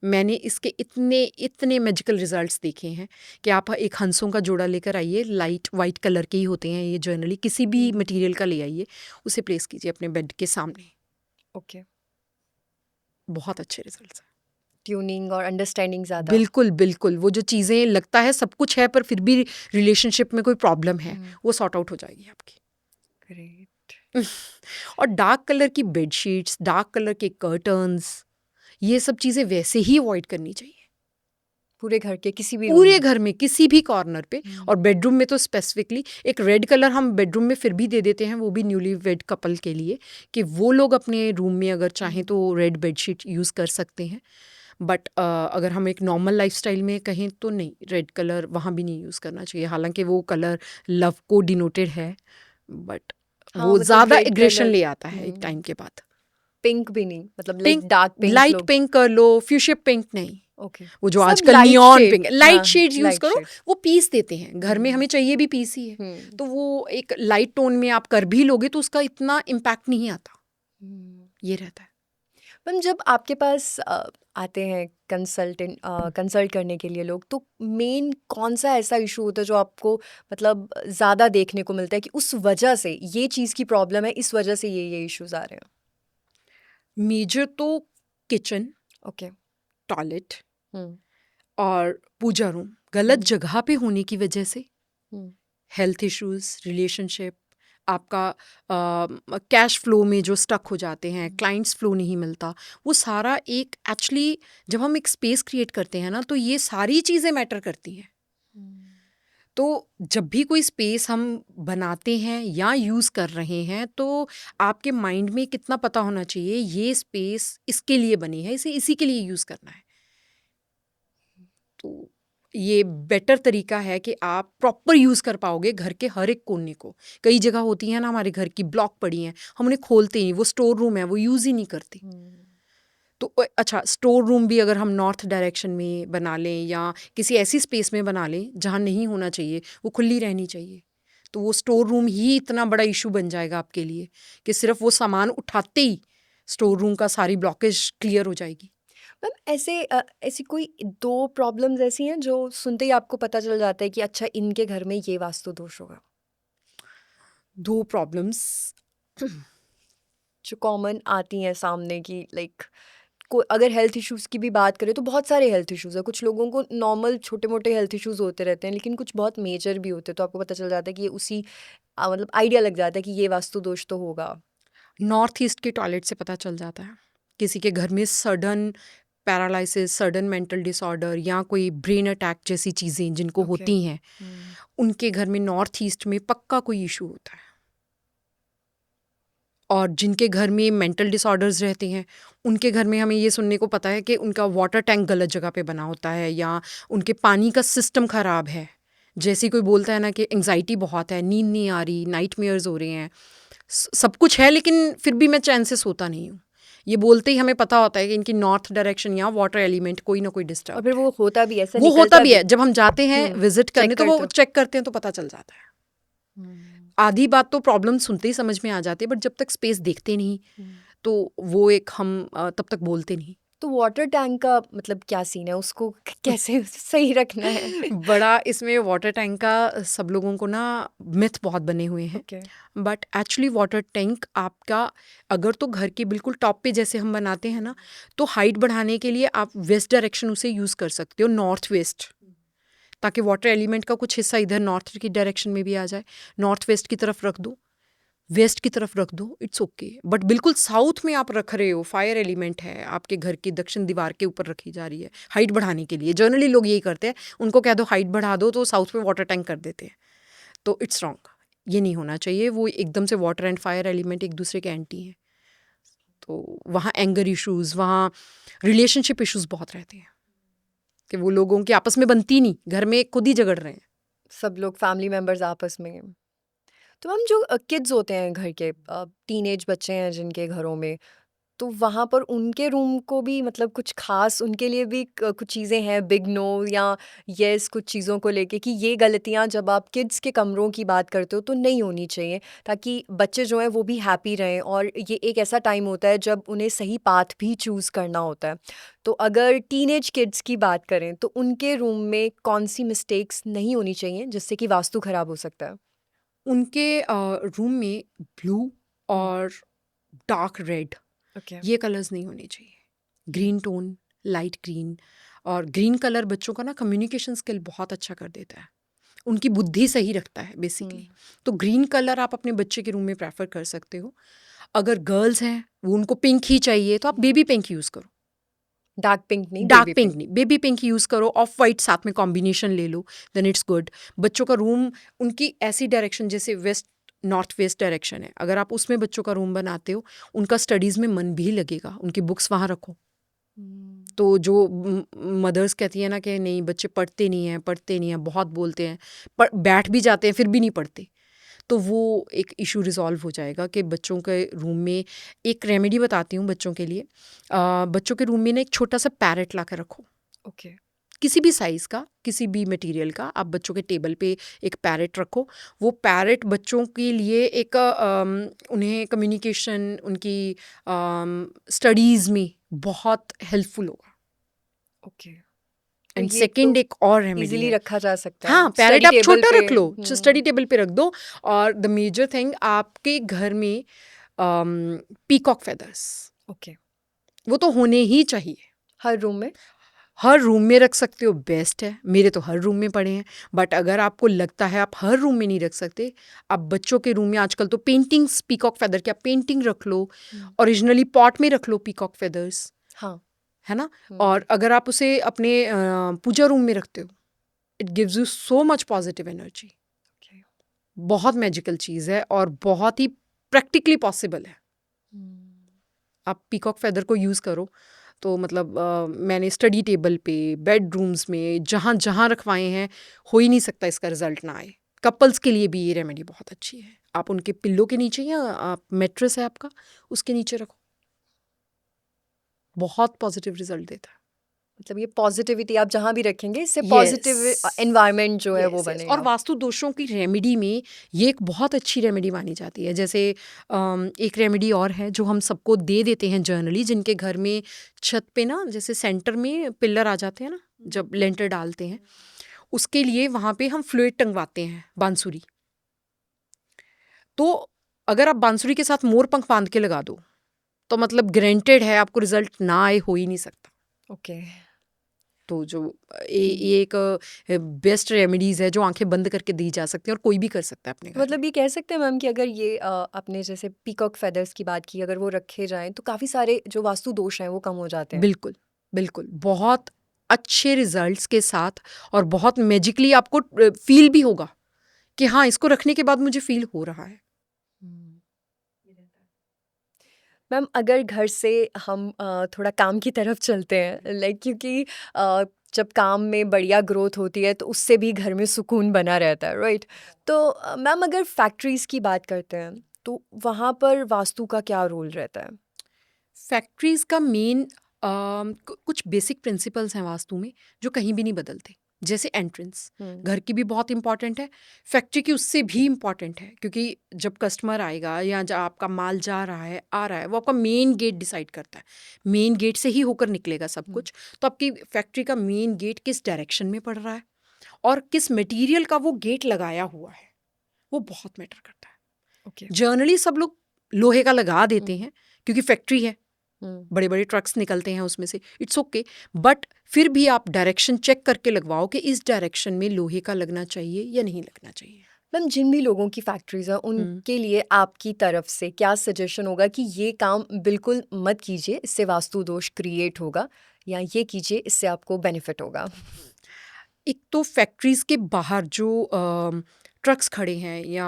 मैंने इसके इतने इतने मैजिकल रिजल्ट्स देखे हैं कि आप एक हंसों का जोड़ा लेकर आइए, लाइट वाइट कलर के ही होते हैं ये, जनरली किसी भी मटेरियल का ले आइए, उसे प्लेस कीजिए अपने बेड के सामने। ओके। बहुत अच्छे रिजल्ट्स हैं। ट्यूनिंग और अंडरस्टैंडिंग ज़्यादा। बिल्कुल बिल्कुल, वो जो चीज़ें लगता है सब कुछ है पर फिर भी रिलेशनशिप में कोई प्रॉब्लम है, वो सॉर्ट आउट हो जाएगी आपकी। ग्रेट। और डार्क कलर की बेडशीट्स, डार्क कलर के कर्टन्स, ये सब चीज़ें वैसे ही अवॉइड करनी चाहिए पूरे घर के किसी भी रूम पूरे में? घर में किसी भी कॉर्नर पे। और बेडरूम में तो स्पेसिफिकली एक रेड कलर हम बेडरूम में फिर भी दे देते हैं, वो भी न्यूली वेड कपल के लिए, कि वो लोग अपने रूम में अगर चाहें तो रेड बेडशीट यूज़ कर सकते हैं। बट अगर हम एक नॉर्मल लाइफस्टाइल में कहें तो नहीं, रेड कलर वहाँ भी नहीं यूज़ करना चाहिए, हालांकि वो कलर लव को डिनोटेड है, बट हाँ, वो मतलब ज़्यादा रेड एग्रेशन कलर। ले आता है एक टाइम के बाद। पिंक भी नहीं, मतलब like pink, dark pink light लोग। पिंक कर लो, फ्यूशिया पिंक नहीं, ओके। वो जो सब आजकल light neon shade. Pink, light हाँ, शेड्स यूज लाइट करो, शेड्स। वो पीस देते हैं घर में, हमें चाहिए भी पीस ही है, तो वो एक लाइट टोन में आप कर भी लोगे तो उसका इतना इम्पैक्ट नहीं आता, ये रहता है। मैम, जब आपके पास आते हैं कंसल्ट करने के लिए लोग, तो मेन कौन सा ऐसा इशू होता है जो आपको मतलब ज़्यादा देखने को मिलता है कि उस वजह से ये चीज़ की प्रॉब्लम है, इस वजह से ये इश्यूज आ रहे हैं? मेजर तो किचन, ओके। टॉयलेट हम्म। और पूजा रूम गलत जगह पे होने की वजह से, हम्म। हेल्थ इश्यूज, रिलेशनशिप, आपका कैश फ्लो में जो स्टक हो जाते हैं, क्लाइंट्स फ्लो नहीं मिलता, वो सारा एक एक्चुअली जब हम एक स्पेस क्रिएट करते हैं ना तो ये सारी चीज़ें मैटर करती हैं। तो जब भी कोई स्पेस हम बनाते हैं या यूज़ कर रहे हैं तो आपके माइंड में कितना पता होना चाहिए ये स्पेस इसके लिए बनी है, इसे इसी के लिए यूज़ करना है। तो ये बेटर तरीका है कि आप प्रॉपर यूज़ कर पाओगे घर के हर एक कोने को। कई जगह होती है ना हमारे घर की ब्लॉक पड़ी हैं, हम उन्हें खोलते ही नहीं, वो स्टोर रूम है वो यूज़ ही नहीं करते। तो अच्छा, स्टोर रूम भी अगर हम नॉर्थ डायरेक्शन में बना लें या किसी ऐसी स्पेस में बना लें जहाँ नहीं होना चाहिए, वो खुली रहनी चाहिए, तो वो स्टोर रूम ही इतना बड़ा इशू बन जाएगा आपके लिए कि सिर्फ वो सामान उठाते ही स्टोर रूम का सारी ब्लॉकेज क्लियर हो जाएगी। मैम, ऐसी कोई 2 प्रॉब्लम्स ऐसी हैं जो सुनते ही आपको पता चल जाता है कि अच्छा इनके घर में ये वास्तु दोष होगा? 2 प्रॉब्लम्स, जो कॉमन आती हैं सामने कि लाइक को अगर हेल्थ इश्यूज़ की भी बात करें तो बहुत सारे हेल्थ इश्यूज़ हैं। कुछ लोगों को नॉर्मल छोटे-मोटे हेल्थ इश्यूज़ होते रहते हैं, लेकिन कुछ बहुत मेजर भी होते हैं, तो आपको पता चल जाता है कि ये उसी मतलब आइडिया लग जाता है कि ये वास्तु दोष तो होगा। नॉर्थ ईस्ट के टॉयलेट से पता चल जाता है। किसी के घर में sudden paralysis, sudden mental disorder या कोई ब्रेन अटैक जैसी चीज़ें जिनको ओके। होती हैं, उनके घर में नॉर्थ ईस्ट में पक्का कोई इशू होता है। और जिनके घर में मेंटल डिसऑर्डर्स रहते हैं उनके घर में हमें ये सुनने को पता है कि उनका वाटर टैंक गलत जगह पे बना होता है या उनके पानी का सिस्टम ख़राब है। जैसे कोई बोलता है ना कि एंग्जाइटी बहुत है, नींद नहीं आ रही, नाइटमेयर्स हो रहे हैं, सब कुछ है लेकिन फिर भी मैं चैन से सोता नहीं हूँ, ये बोलते ही हमें पता होता है कि इनकी नॉर्थ डायरेक्शन या वाटर एलिमेंट कोई ना कोई और डिस्टर्ब फिर है। वो होता भी है, ऐसा वो होता निकलता भी भी। है, जब हम जाते हैं विजिट करने चेक तो वो करते हो। चेक करते हैं तो पता चल जाता है। आधी बात तो प्रॉब्लम सुनते ही समझ में आ जाती है, बट जब तक स्पेस देखते नहीं तो वो एक हम तब तक बोलते नहीं। तो वाटर टैंक का मतलब क्या सीन है? उसको कैसे सही रखना है? बड़ा इसमें वाटर टैंक का सब लोगों को ना मिथ बहुत बने हुए हैं। Okay. But actually water tank आपका अगर तो घर के बिल्कुल टॉप पे जैसे हम बनाते हैं ना, तो हाइट बढ़ाने के लिए आप वेस्ट डायरेक्शन उसे यूज़ कर सकते हो, नॉर्थ वेस्ट, ताकि वाटर एलिमेंट का कुछ हिस्सा इधर नॉर्थ की डायरेक्शन में भी आ जाए। नॉर्थ वेस्ट की तरफ रख दो, वेस्ट की तरफ रख दो, इट्स ओके। बट बिल्कुल साउथ में आप रख रहे हो, फायर एलिमेंट है आपके घर की दक्षिण दीवार के ऊपर रखी जा रही है हाइट बढ़ाने के लिए। जनरली लोग यही करते हैं, उनको कह दो हाइट बढ़ा दो तो साउथ में वाटर टैंक कर देते हैं, तो इट्स रॉन्ग। ये नहीं होना चाहिए। वो एकदम से वाटर एंड फायर एलिमेंट एक दूसरे के एंटी हैं, तो वहाँ एंगर इश्यूज, वहाँ रिलेशनशिप इश्यूज बहुत रहते हैं कि वो लोगों की आपस में बनती नहीं, घर में खुद ही झगड़ रहे हैं। सब लोग फैमिली मेंबर्स आपस में। तो मैम जो किड्स होते हैं घर के, टीनेज बच्चे हैं जिनके घरों में, तो वहाँ पर उनके रूम को भी मतलब कुछ खास उनके लिए भी कुछ चीज़ें हैं, बिग नो या यस, कुछ चीज़ों को लेके कि ये गलतियाँ जब आप किड्स के कमरों की बात करते हो तो नहीं होनी चाहिए, ताकि बच्चे जो हैं वो भी हैप्पी रहें। और ये एक ऐसा टाइम होता है जब उन्हें सही पाथ भी चूज़ करना होता है। तो अगर टीनेज किड्स की बात करें तो उनके रूम में कौन सी मिस्टेक्स नहीं होनी चाहिए जिससे कि वास्तु ख़राब हो सकता है? उनके रूम में ब्लू और डार्क रेड, ओके। ये कलर्स नहीं होने चाहिए। Green tone, light green. और ग्रीन कलर बच्चों का ना कम्युनिकेशन स्किल बहुत अच्छा कर देता है, उनकी बुद्धि सही रखता है बेसिकली। तो ग्रीन कलर आप अपने बच्चे के रूम में प्रेफर कर सकते हो। अगर गर्ल्स हैं वो उनको पिंक ही चाहिए तो आप बेबी पिंक यूज़ करो। डार्क पिंक नहीं, डार्क बेबी पिंक पिंक। नहीं, बेबी पिंक यूज़ करो। ऑफ वाइट साथ में कॉम्बिनेशन ले लो, देन इट्स गुड। बच्चों का रूम उनकी ऐसी डायरेक्शन जैसे वेस्ट नॉर्थ वेस्ट डायरेक्शन है, अगर आप उसमें बच्चों का रूम बनाते हो, उनका स्टडीज़ में मन भी लगेगा, उनकी बुक्स वहाँ रखो। तो जो मदर्स कहती हैं ना कि नहीं बच्चे पढ़ते नहीं हैं, पढ़ते नहीं हैं, बहुत बोलते हैं, बैठ भी जाते हैं फिर भी नहीं पढ़ते, तो वो एक इशू रिजॉल्व हो जाएगा कि बच्चों के रूम में एक रेमेडी बताती हूँ बच्चों के लिए। बच्चों के रूम में ना एक छोटा सा पैरेट ला कर रखो, ओके। किसी भी साइज़ का, किसी भी मटेरियल का। आप बच्चों के टेबल पे एक पैरेट रखो। वो पैरेट बच्चों के लिए एक उन्हें कम्युनिकेशन, उनकी स्टडीज़ में बहुत हेल्पफुल होगा। ओके। तो एंड ये तो सेकंड एक और रेमेडी इजीली है। रखा जा सकता है हाँ, पैरेट स्टडी आप टेबल छोटा पे। रख लो, स्टडी टेबल पे रख दो। और द मेजर थिंग, आपके घर में पीकॉक फेदर्स, ओके। वो तो होने ही चाहिए। हर रूम में। हर रूम में रख सकते हो, बेस्ट है। मेरे तो हर रूम में पड़े हैं। बट अगर आपको लगता है आप हर रूम में नहीं रख सकते, आप बच्चों के रूम में आजकल तो पेंटिंग्स, पीकॉक फेदर की आप पेंटिंग रख लो, ओरिजिनली पॉट में रख लो पीकॉक फेदर्स, हाँ। है ना। और अगर आप उसे अपने पूजा रूम में रखते हो, it gives you so much positive energy. Okay. बहुत मैजिकल चीज़ है और बहुत ही प्रैक्टिकली पॉसिबल है। आप पीकॉक फेदर को यूज़ करो। तो मतलब मैंने स्टडी टेबल पे, बेडरूम्स में, जहाँ जहाँ रखवाए हैं, हो ही नहीं सकता इसका रिजल्ट ना आए। कपल्स के लिए भी ये रेमेडी बहुत अच्छी है। आप उनके पिल्लो के नीचे या आप मेट्रेस है आपका, उसके नीचे रखो, बहुत पॉजिटिव रिजल्ट देता है। मतलब ये पॉजिटिविटी आप जहाँ भी रखेंगे इससे पॉजिटिव यस, एनवायरनमेंट जो है वो यस, यस। और बनेगा। वास्तु दोषों की रेमेडी में ये एक बहुत अच्छी रेमेडी मानी जाती है। जैसे एक रेमेडी और है जो हम सबको दे देते हैं जनरली, जिनके घर में छत पे ना जैसे सेंटर में पिलर आ जाते हैं ना, जब लेंटर डालते हैं, उसके लिए वहाँ पे हम फ्लूइड टंगवाते हैं, बांसुरी। तो अगर आप बांसुरी के साथ मोर पंख बांध के लगा दो, तो मतलब ग्रेंटेड है आपको रिजल्ट ना आए, हो ही नहीं सकता। ओके। तो जो ये एक बेस्ट रेमेडीज़ है जो आंखें बंद करके दी जा सकती हैं और कोई भी कर सकता है अपने घर में। मतलब ये कह सकते हैं मैम कि अगर ये आपने जैसे पीकॉक फेदर्स की बात की, अगर वो रखे जाएं तो काफ़ी सारे जो वास्तु दोष हैं वो कम हो जाते हैं। बिल्कुल, बिल्कुल। बहुत अच्छे रिजल्ट्स के साथ और बहुत मैजिकली आपको फ़ील भी होगा कि हाँ, इसको रखने के बाद मुझे फ़ील हो रहा है। मैम अगर घर से हम थोड़ा काम की तरफ चलते हैं, लाइक क्योंकि जब काम में बढ़िया ग्रोथ होती है तो उससे भी घर में सुकून बना रहता है, राइट? तो मैम अगर फैक्ट्रीज़ की बात करते हैं तो वहाँ पर वास्तु का क्या रोल रहता है? फैक्ट्रीज़ का मेन कुछ बेसिक प्रिंसिपल्स हैं वास्तु में जो कहीं भी नहीं बदलते। जैसे एंट्रेंस हम्म, घर की भी बहुत इंपॉर्टेंट है, फैक्ट्री की उससे भी इम्पॉर्टेंट है, क्योंकि जब कस्टमर आएगा या जब आपका माल जा रहा है आ रहा है, वो आपका मेन गेट डिसाइड करता है, मेन गेट से ही होकर निकलेगा सब हम्म, कुछ। तो आपकी फैक्ट्री का मेन गेट किस डायरेक्शन में पड़ रहा है और किस मटेरियल का वो गेट लगाया हुआ है, वो बहुत मैटर करता है। ओके। जनरली सब लोग लोहे का लगा देते हम्म, हैं क्योंकि फैक्ट्री है, हम्म, बड़े बड़े ट्रक्स निकलते हैं उसमें से, इट्स ओके। बट फिर भी आप डायरेक्शन चेक करके लगवाओ कि इस डायरेक्शन में लोहे का लगना चाहिए या नहीं लगना चाहिए। मैम जिन भी लोगों की फैक्ट्रीज हैं हम्म उनके लिए आपकी तरफ से क्या सजेशन होगा कि ये काम बिल्कुल मत कीजिए, इससे वास्तु दोष क्रिएट होगा, या ये कीजिए इससे आपको बेनिफिट होगा? एक तो फैक्ट्रीज के बाहर जो ट्रक्स खड़े हैं या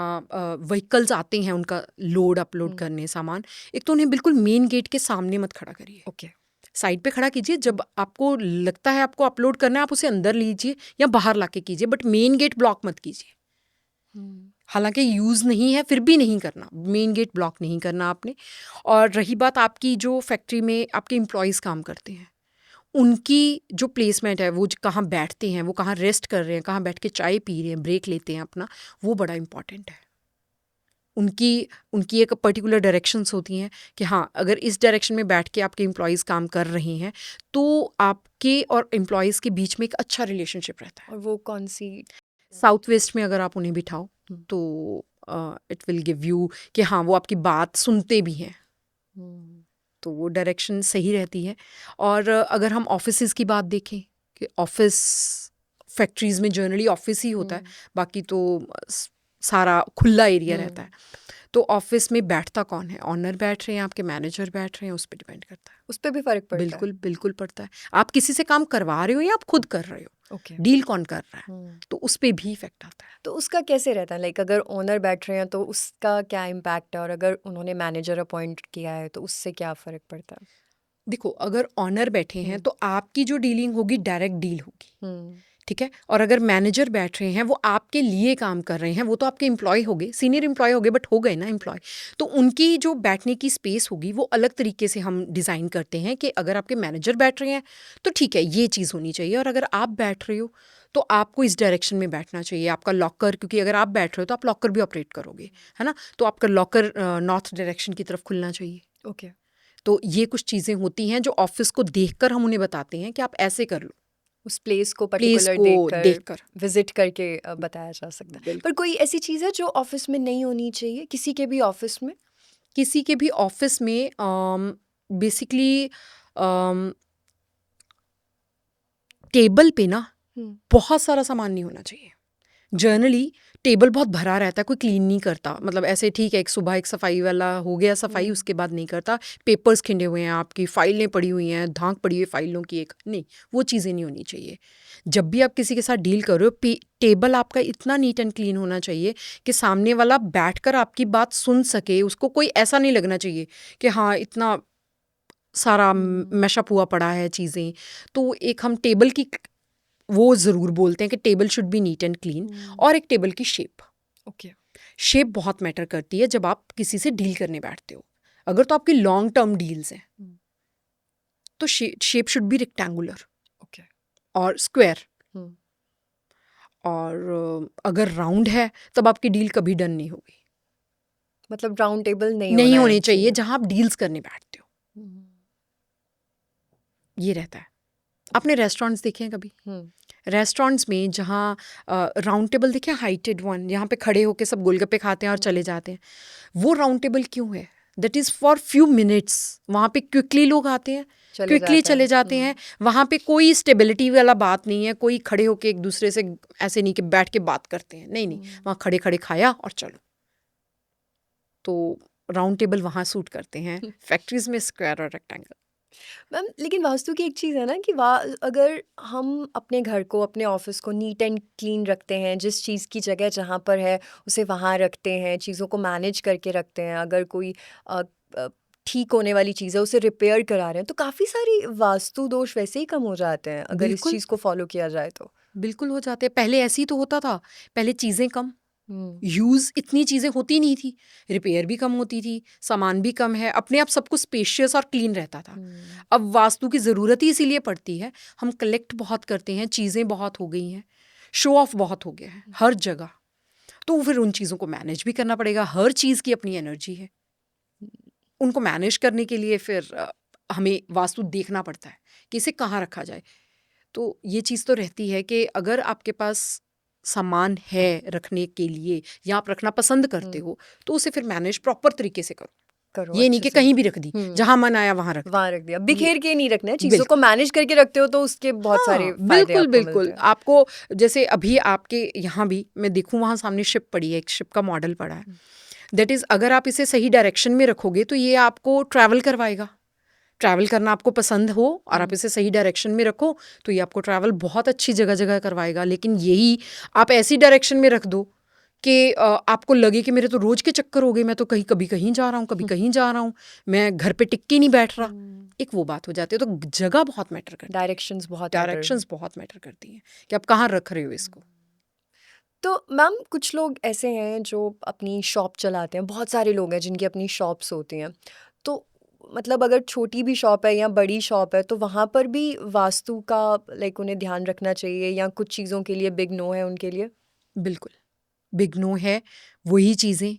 व्हीकल्स आते हैं उनका लोड अपलोड हम्म, करने सामान, एक तो उन्हें बिल्कुल मेन गेट के सामने मत खड़ा करिए, ओके। साइड पे खड़ा कीजिए। जब आपको लगता है आपको अपलोड करना है, आप उसे अंदर लीजिए या बाहर लाके कीजिए, बट मेन गेट ब्लॉक मत कीजिए। हम्म, हालांकि यूज़ नहीं है फिर भी नहीं करना, मेन गेट ब्लॉक नहीं करना आपने। और रही बात आपकी, जो फैक्ट्री में आपके एम्प्लॉयज़ काम करते हैं, उनकी जो प्लेसमेंट है, वो कहाँ बैठते हैं, वो कहाँ रेस्ट कर रहे हैं, कहाँ बैठ के चाय पी रहे हैं, ब्रेक लेते हैं अपना, वो बड़ा इंपॉर्टेंट है। उनकी उनकी एक पर्टिकुलर डायरेक्शंस होती हैं कि हाँ, अगर इस डायरेक्शन में बैठ के आपके एम्प्लॉयज़ काम कर रहे हैं तो आपके और एम्प्लॉयज़ के बीच में एक अच्छा रिलेशनशिप रहता है। और वो कौन सी? साउथ वेस्ट में अगर आप उन्हें बिठाओ हम्म, तो इट विल गिव यू कि हाँ, वो आपकी बात सुनते भी हैं, हम्म, तो वो डायरेक्शन सही रहती है। और अगर हम ऑफिसेज़ की बात देखें कि ऑफिस, फैक्ट्रीज़ में जनरली ऑफिस ही होता है, हम्म, बाकी तो सारा खुला एरिया रहता है। हम्म, तो ऑफिस में बैठता कौन है, ऑनर बैठ रहे हैं, आपके मैनेजर बैठ रहे हैं, उस पर डिपेंड करता है। उस पर भी फर्क पड़ता है? बिल्कुल बिल्कुल पड़ता है। आप किसी से काम करवा रहे हो या आप खुद कर रहे हो, ओके। डील कौन कर रहा है, हम्म, तो उस पर भी इफेक्ट आता है। तो उसका कैसे रहता है, लाइक अगर ओनर बैठ रहे हैं तो उसका क्या इम्पैक्ट है, और अगर उन्होंने मैनेजर अपॉइंट किया है तो उससे क्या फर्क पड़ता है? देखो, अगर ऑनर बैठे हैं हम्म, तो आपकी जो डीलिंग होगी डायरेक्ट डील होगी, हम्म, ठीक है। और अगर मैनेजर बैठ रहे हैं, वो आपके लिए काम कर रहे हैं, वो तो आपके एम्प्लॉय हो गए, सीनियर एम्प्लॉय हो गए, बट हो गए ना एम्प्लॉय, तो उनकी जो बैठने की स्पेस होगी वो अलग तरीके से हम डिज़ाइन करते हैं कि अगर आपके मैनेजर बैठ रहे हैं तो ठीक है, ये चीज़ होनी चाहिए, और अगर आप बैठ रहे हो तो आपको इस डायरेक्शन में बैठना चाहिए। आपका लॉकर, क्योंकि अगर आप बैठ रहे हो तो आप लॉकर भी ऑपरेट करोगे, है ना, तो आपका लॉकर नॉर्थ डायरेक्शन की तरफ खुलना चाहिए। ओके। तो ये कुछ चीज़ें होती हैं जो ऑफिस को देखकर हम उन्हें बताते हैं कि आप ऐसे कर लो, उस प्लेस को प्लेस पर्टिकुलर को देखकर देखकर। विजिट करके बताया जा सकता है। पर बिल्कुल। कोई ऐसी चीज़ है जो ऑफिस में नहीं होनी चाहिए, किसी के भी ऑफिस में? किसी के भी ऑफिस में बेसिकली टेबल पे ना हम्म, बहुत सारा सामान नहीं होना चाहिए। ओके। जनरली टेबल बहुत भरा रहता है, कोई क्लीन नहीं करता, मतलब ऐसे ठीक है, एक सुबह एक सफाई वाला हो गया सफाई, हम्म, उसके बाद नहीं करता। पेपर्स खिंडे हुए हैं, आपकी फाइलें पड़ी हुई हैं, धांक पड़ी हुई है फाइलों की, एक नहीं, वो चीज़ें नहीं होनी चाहिए। जब भी आप किसी के साथ डील कर रहे हो, टेबल आपका इतना नीट एंड क्लीन होना चाहिए कि सामने वाला बैठकर आपकी बात सुन सके, उसको कोई ऐसा नहीं लगना चाहिए कि हाँ, इतना सारा हम्म, मैशअप हुआ पड़ा है चीज़ें। तो एक हम टेबल की वो ज़रूर बोलते हैं कि table should be neat and clean. Hmm, और एक टेबल की शेप, ओके। शेप बहुत मैटर करती है जब आप किसी से डील करने बैठते हो। अगर तो आपकी लॉन्ग टर्म डील्स हैं हम्म, तो shape should be rectangular okay. और स्क्वायर। हम्म, और अगर राउंड है तब आपकी डील कभी डन नहीं होगी। मतलब राउंड टेबल नहीं नहीं होना होनी चाहिए चाहिए? जहां आप डील्स करने बैठते हो, हम्म, ये रहता है। आपने रेस्टोरेंट्स देखे हैं कभी? हम्म, रेस्टोरेंट्स में जहाँ राउंड टेबल देखे, हाइटेड वन, यहाँ पे खड़े होके सब गोलगप्पे खाते हैं और चले हम्म, जाते हैं, वो राउंड टेबल क्यों है? That is for few minutes. वहाँ पे क्विकली लोग आते हैं, चले क्विकली जाता है। चले जाते हैं। वहाँ पे कोई स्टेबिलिटी वाला बात नहीं है, कोई खड़े होके एक दूसरे से ऐसे नहीं कि बैठ के बात करते हैं, नहीं नहीं, हम्म। वहाँ खड़े खड़े खाया और चलो। तो राउंड टेबल वहाँ सूट करते हैं, फैक्ट्रीज में स्क्वायर और रेक्टेंगल। मैम लेकिन वास्तु की एक चीज़ है ना कि अगर हम अपने घर को, अपने ऑफिस को नीट एंड क्लीन रखते हैं, जिस चीज़ की जगह जहाँ पर है उसे वहाँ रखते हैं, चीज़ों को मैनेज करके रखते हैं, अगर कोई अ, अ, ठीक होने वाली चीज़ है उसे रिपेयर करा रहे हैं, तो काफ़ी सारी वास्तु दोष वैसे ही कम हो जाते हैं अगर इस बिल्कुल चीज़ को फॉलो किया जाए तो। बिल्कुल हो जाते हैं। पहले ऐसे ही तो होता था, पहले चीज़ें कम, यूज़ इतनी चीज़ें होती नहीं थी, रिपेयर भी कम होती थी, सामान भी कम है, अपने आप सब कुछ स्पेशियस और क्लीन रहता था। अब वास्तु की ज़रूरत ही इसीलिए पड़ती है, हम कलेक्ट बहुत करते हैं, चीज़ें बहुत हो गई हैं, शो ऑफ बहुत हो गया है हर जगह, तो फिर उन चीज़ों को मैनेज भी करना पड़ेगा। हर चीज़ की अपनी एनर्जी है, उनको मैनेज करने के लिए फिर हमें वास्तु देखना पड़ता है कि इसे कहाँ रखा जाए। तो ये चीज़ तो रहती है कि अगर आपके पास सामान है रखने के लिए या आप रखना पसंद करते हो, तो उसे फिर मैनेज प्रॉपर तरीके से करो। करो ये नहीं अच्छे कि से। कहीं भी रख दी, जहाँ मन आया वहाँ रख दी। वहाँ रख दिया, ये बिखेर के नहीं रखना है, चीज़ों बिल्कुल, को मैनेज करके रखते हो तो उसके बहुत सारे हाँ, फायदे बिल्कुल, आपको मिलते बिल्कुल। हैं। आपको जैसे अभी आपके यहाँ भी मैं देखूँ वहाँ सामने शिप पड़ी है, एक शिप का मॉडल पड़ा है। दैट इज़ अगर आप इसे सही डायरेक्शन में रखोगे तो ये आपको ट्रैवल करवाएगा। ट्रैवल करना आपको पसंद हो और आप इसे सही डायरेक्शन में रखो तो ये आपको ट्रैवल बहुत अच्छी जगह जगह करवाएगा। लेकिन यही आप ऐसी डायरेक्शन में रख दो कि आपको लगे कि मेरे तो रोज के चक्कर हो गए, मैं तो कहीं कभी कहीं जा रहा हूँ, कभी कहीं जा रहा हूँ, मैं घर पे टिक के नहीं बैठ रहा, एक वो बात हो जाती है। तो जगह बहुत मैटर करती है, डायरेक्शंस बहुत मैटर। डायरेक्शंस बहुत मैटर करती हैं कि आप कहाँ रख रहे हो इसको। तो मैम कुछ लोग ऐसे हैं जो अपनी शॉप चलाते हैं, बहुत सारे लोग हैं जिनकी अपनी शॉप्स होती हैं, तो मतलब अगर छोटी भी शॉप है या बड़ी शॉप है तो वहाँ पर भी वास्तु का लाइक उन्हें ध्यान रखना चाहिए, या कुछ चीज़ों के लिए बिग नो है उनके लिए? बिल्कुल बिग नो है। वही चीज़ें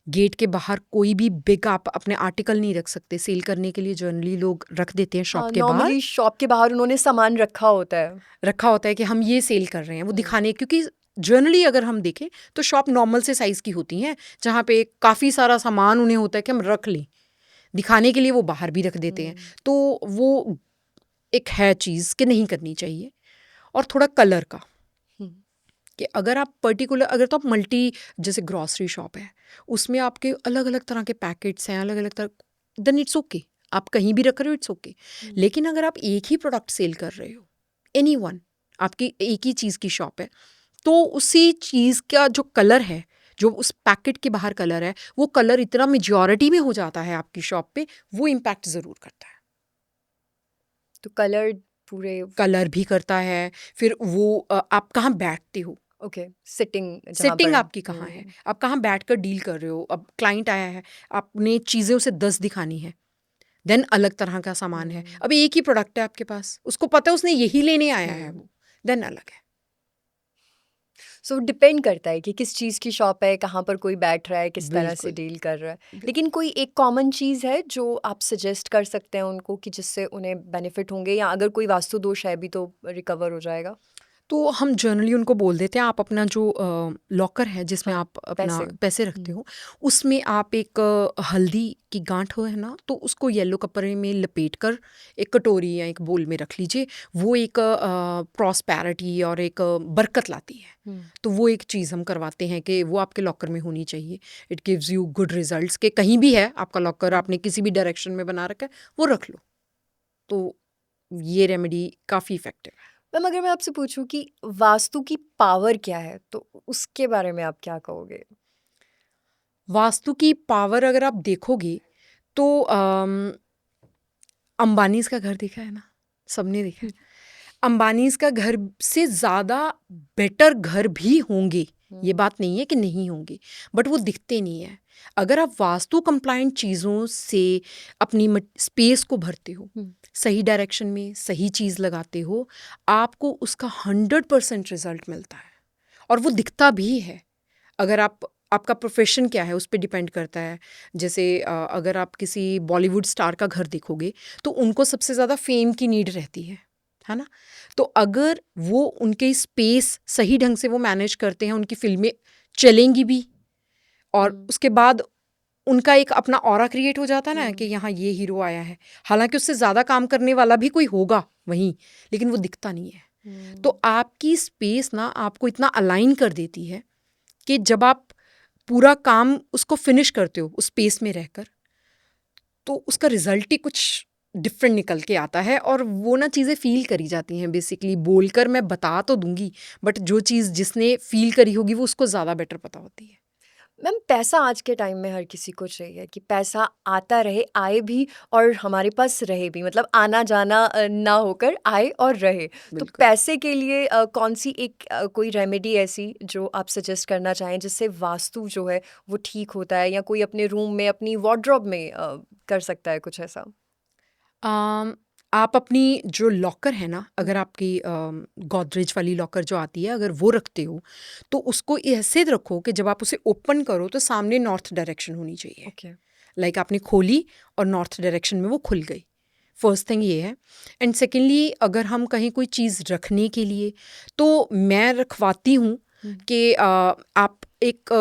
गेट के बाहर कोई भी बिग आप अपने आर्टिकल नहीं रख सकते सेल करने के लिए। जनरली लोग रख देते हैं शॉप हाँ, के बाहर, नॉर्मली शॉप के बाहर उन्होंने सामान रखा होता है। रखा होता है कि हम ये सेल कर रहे हैं, वो दिखाने, क्योंकि जनरली अगर हम देखें तो शॉप नॉर्मल से साइज़ की होती हैं जहाँ पे काफ़ी सारा सामान उन्हें होता है कि हम रख लें, दिखाने के लिए वो बाहर भी रख देते हैं। तो वो एक है चीज़ कि नहीं करनी चाहिए। और थोड़ा कलर का कि अगर आप पर्टिकुलर, अगर तो आप मल्टी, जैसे ग्रॉसरी शॉप है उसमें आपके अलग अलग तरह के पैकेट्स हैं, अलग अलग तरह, देन इट्स ओके, आप कहीं भी रख रहे हो इट्स ओके। लेकिन अगर आप एक ही प्रोडक्ट सेल कर रहे हो, एनी वन, आपकी एक ही चीज़ की शॉप है, तो उसी चीज़ का जो कलर है, जो उस पैकेट के बाहर कलर है, वो कलर इतना मेजॉरिटी में हो जाता है आपकी शॉप पे, वो इम्पैक्ट ज़रूर करता है। तो कलर पूरे कलर भी करता है, फिर वो आप कहाँ बैठते हो, ओके, सिटिंग जहाँ सेटिंग पर आपकी कहाँ है, आप कहाँ बैठकर डील कर रहे हो। अब क्लाइंट आया है, आपने चीज़ें उसे 10 दिखानी है, देन अलग तरह का सामान है। अब एक ही प्रोडक्ट है आपके पास, उसको पता है उसने यही लेने आया है वो, देन अलग है। सो डिपेंड करता है कि किस चीज़ की शॉप है, कहाँ पर कोई बैठ रहा है, किस तरह से बिल्कुल डील कर रहा है। लेकिन कोई एक कॉमन चीज़ है जो आप सजेस्ट कर सकते हैं उनको कि जिससे उन्हें बेनिफिट होंगे, या अगर कोई वास्तु दोष है भी तो रिकवर हो जाएगा? तो हम जनरली उनको बोल देते हैं, आप अपना जो लॉकर है जिसमें हाँ, आप अपना पैसे। पैसे रखते हो, उसमें आप एक हल्दी की गांठ हो है ना, तो उसको येलो कपड़े में लपेट कर एक कटोरी या एक बोल में रख लीजिए। वो एक प्रॉस्पेरिटी और एक बरकत लाती है। तो वो एक चीज़ हम करवाते हैं कि वो आपके लॉकर में होनी चाहिए। It gives you good results कि कहीं भी है आपका लॉकर, आपने किसी भी डायरेक्शन में बना रखा है, वो रख लो। तो ये रेमेडी काफ़ी इफेक्टिव है। मैम अगर मैं आपसे पूछूं कि वास्तु की पावर क्या है तो उसके बारे में आप क्या कहोगे? वास्तु की पावर अगर आप देखोगे तो अंबानीज का घर देखा है ना, सबने देखा है। अंबानीज का घर से ज़्यादा बेटर घर भी होंगे, ये बात नहीं है कि नहीं होंगे, बट वो दिखते नहीं है। अगर आप वास्तु कंप्लाइंट चीज़ों से अपनी स्पेस को भरते हो, सही डायरेक्शन में सही चीज़ लगाते हो, आपको उसका 100% रिजल्ट मिलता है और वो दिखता भी है। अगर आपका प्रोफेशन क्या है उस पे डिपेंड करता है। जैसे अगर आप किसी बॉलीवुड स्टार का घर देखोगे तो उनको सबसे ज़्यादा फेम की नीड रहती है ना। तो अगर वो उनके स्पेस सही ढंग से वो मैनेज करते हैं, उनकी फिल्में चलेंगी भी, और उसके बाद उनका एक अपना ऑरा क्रिएट हो जाता है ना कि यहाँ ये हीरो आया है, हालांकि उससे ज़्यादा काम करने वाला भी कोई होगा वहीं, लेकिन वो दिखता नहीं है। तो आपकी स्पेस ना आपको इतना अलाइन कर देती है कि जब आप पूरा काम उसको फिनिश करते हो उस स्पेस में रहकर, तो उसका रिजल्ट ही कुछ डिफरेंट निकल के आता है। और वो ना चीज़ें फील करी जाती हैं। बेसिकली बोलकर मैं बता तो दूंगी, बट जो चीज़ जिसने फील करी होगी वो उसको ज़्यादा बेटर पता होती है। मैम पैसा आज के टाइम में हर किसी को चाहिए कि पैसा आता रहे, आए भी और हमारे पास रहे भी, मतलब आना जाना ना होकर आए और रहे। तो बिल्कुल। पैसे के लिए कौन सी एक कोई रेमेडी ऐसी जो आप सजेस्ट करना चाहें जिससे वास्तु जो है वो ठीक होता है, या कोई अपने रूम में अपनी वार्डरोब में कर सकता है कुछ ऐसा? आम, आप अपनी जो लॉकर है ना, अगर हम्म, आपकी गोदरेज वाली लॉकर जो आती है, अगर वो रखते हो तो उसको ऐसे रखो कि जब आप उसे ओपन करो तो सामने नॉर्थ डायरेक्शन होनी चाहिए। ओके। लाइक आपने खोली और नॉर्थ डायरेक्शन में वो खुल गई। फर्स्ट थिंग ये है। एंड सेकेंडली, अगर हम कहीं कोई चीज़ रखने के लिए, तो मैं रखवाती हूँ हम्म, कि आप एक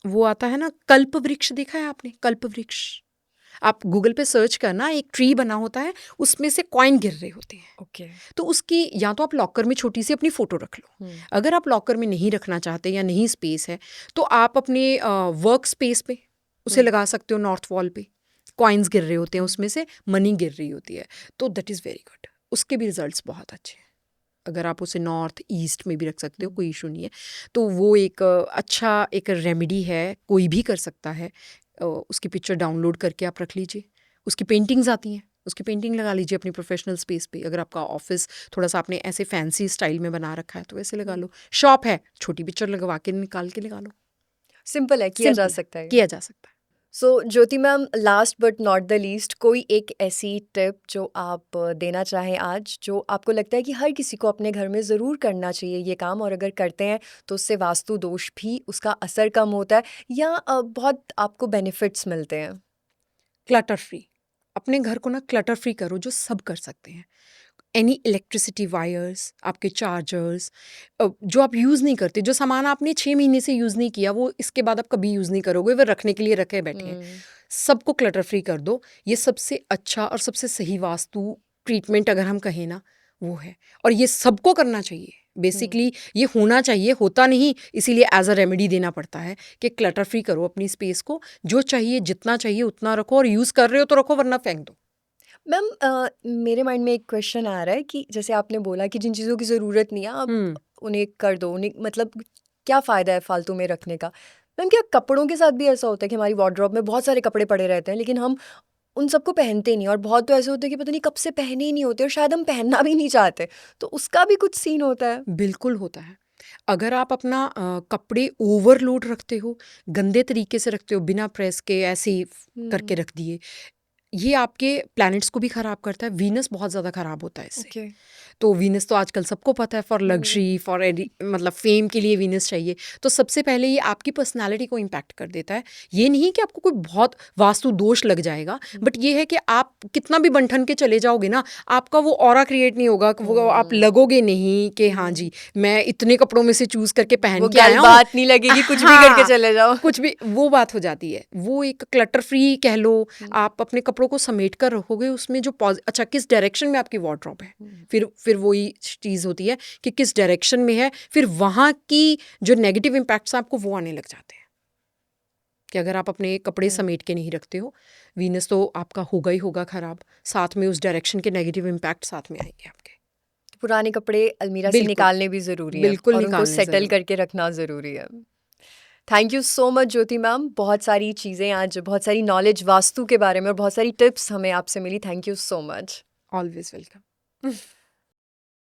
वो आता है ना, कल्प वृक्ष, देखा है आपने कल्प वृक्ष? आप गूगल पे सर्च करना, एक ट्री बना होता है, उसमें से कॉइन गिर रहे होते हैं। ओके। तो उसकी या तो आप लॉकर में छोटी सी अपनी फ़ोटो रख लो। हम्म, अगर आप लॉकर में नहीं रखना चाहते या नहीं स्पेस है, तो आप अपने वर्क स्पेस पे उसे हम्म, लगा सकते हो, नॉर्थ वॉल पे। कॉइन्स गिर रहे होते हैं, हम्म, उसमें से मनी गिर रही होती है। तो दैट इज़ वेरी गुड, उसके भी रिजल्ट्स बहुत अच्छे हैं। अगर आप उसे नॉर्थ ईस्ट में भी रख सकते हो, हम्म। कोई इशू नहीं है। तो वो एक अच्छा एक रेमेडी है, कोई भी कर सकता है। उसकी पिक्चर डाउनलोड करके आप रख लीजिए। उसकी पेंटिंग्स आती हैं, उसकी पेंटिंग लगा लीजिए अपनी प्रोफेशनल स्पेस पे। अगर आपका ऑफिस थोड़ा सा आपने ऐसे फैंसी स्टाइल में बना रखा है तो वैसे लगा लो। शॉप है, छोटी पिक्चर लगवा के निकाल के लगा लो। सिंपल है, किया जा सिंपल है, सकता है। किया जा सकता है। So Jyoti ma'am, last but not the least, कोई एक ऐसी टिप जो आप देना चाहें आज, जो आपको लगता है कि हर किसी को अपने घर में ज़रूर करना चाहिए ये काम, और अगर करते हैं तो उससे वास्तु दोष भी उसका असर कम होता है, या बहुत आपको बेनिफिट्स मिलते हैं? क्लटर फ्री, अपने घर को ना क्लटर फ्री करो, जो सब कर सकते हैं। एनी इलेक्ट्रिसिटी वायर्स, आपके चार्जर्स, जो आप यूज़ नहीं करते, जो सामान आपने 6 महीने से यूज़ नहीं किया, वो इसके बाद आप कभी यूज़ नहीं करोगे, वो रखने के लिए रखे बैठे हैं। हम्म, सबको क्लटर फ्री कर दो। ये सबसे अच्छा और सबसे सही वास्तु ट्रीटमेंट अगर हम कहें ना, वो है। और ये सबको करना चाहिए। हम्म। बेसिकली ये होना चाहिए, होता नहीं, इसीलिए एज अ रेमेडी देना पड़ता है कि क्लटर फ्री करो अपनी स्पेस को। जो चाहिए, जितना चाहिए उतना रखो, और यूज़ कर रहे हो तो रखो, वरना फेंक दो। मैम मेरे माइंड में एक क्वेश्चन आ रहा है कि जैसे आपने बोला कि जिन चीज़ों की ज़रूरत नहीं है आप हम्म। उन्हें कर दो, उन्हें मतलब क्या फ़ायदा है फालतू में रखने का? मैम क्या कपड़ों के साथ भी ऐसा होता है कि हमारी वार्डरोब में बहुत सारे कपड़े पड़े रहते हैं, लेकिन हम उन सबको पहनते नहीं, और बहुत तो ऐसे होते हैं कि पता नहीं कब से पहने ही नहीं होते, और शायद हम पहनना भी नहीं चाहते, तो उसका भी कुछ सीन होता है? बिल्कुल होता है। अगर आप अपना कपड़े ओवरलोड रखते हो, गंदे तरीके से रखते हो, बिना प्रेस के ऐसे ही करके हम्म। रख दिए, ये आपके प्लैनेट्स को भी ख़राब करता है। वीनस बहुत ज़्यादा ख़राब होता है इससे। ओके। तो वीनस तो आजकल सबको पता है, फॉर हम्म, लग्जरी, फॉर मतलब फेम के लिए वीनस चाहिए। तो सबसे पहले ये आपकी पर्सनालिटी को इम्पैक्ट कर देता है। ये नहीं कि आपको कोई बहुत वास्तु दोष लग जाएगा, बट ये है कि आप कितना भी बंठन के चले जाओगे ना, आपका वो ऑरा क्रिएट नहीं होगा, कि वो आप हम्म, लगोगे नहीं कि हाँ हम्म। जी, मैं इतने कपड़ों में से चूज़ करके पहन वो के गल आया हूँ। बात नहीं लगेगी, कुछ भी करके हाँ, चले जाओ। कुछ भी वो बात हो जाती है। वो एक क्लटर फ्री कह लो। हम्म, आप अपने कपड़ों को समेट कर रखोगे, उसमें जो अच्छा किस डायरेक्शन में आपकी वार्डरोब है, हम्म, फिर वही चीज़ होती है कि किस डायरेक्शन में है, फिर वहाँ की जो नेगेटिव इम्पैक्ट्स हैं आपको वो आने लग जाते हैं। कि अगर आप अपने कपड़े हम्म। समेट के नहीं रखते हो, वीनस तो आपका होगा ही होगा खराब, साथ में उस डायरेक्शन के नेगेटिव इम्पैक्ट साथ में आएंगे आपके। पुराने कपड़े अलमीरा से बिल्कुल, निकालने भी ज़रूरी हैं, बिल्कुल और उनको निकालने सेटल ज़रूर। करके रखना ज़रूरी है। Thank you so much Jyoti ma'am, बहुत सारी चीज़ें आज, बहुत सारी नॉलेज वास्तु के बारे में और बहुत सारी टिप्स हमें आपसे मिली। Thank you so much. Always welcome.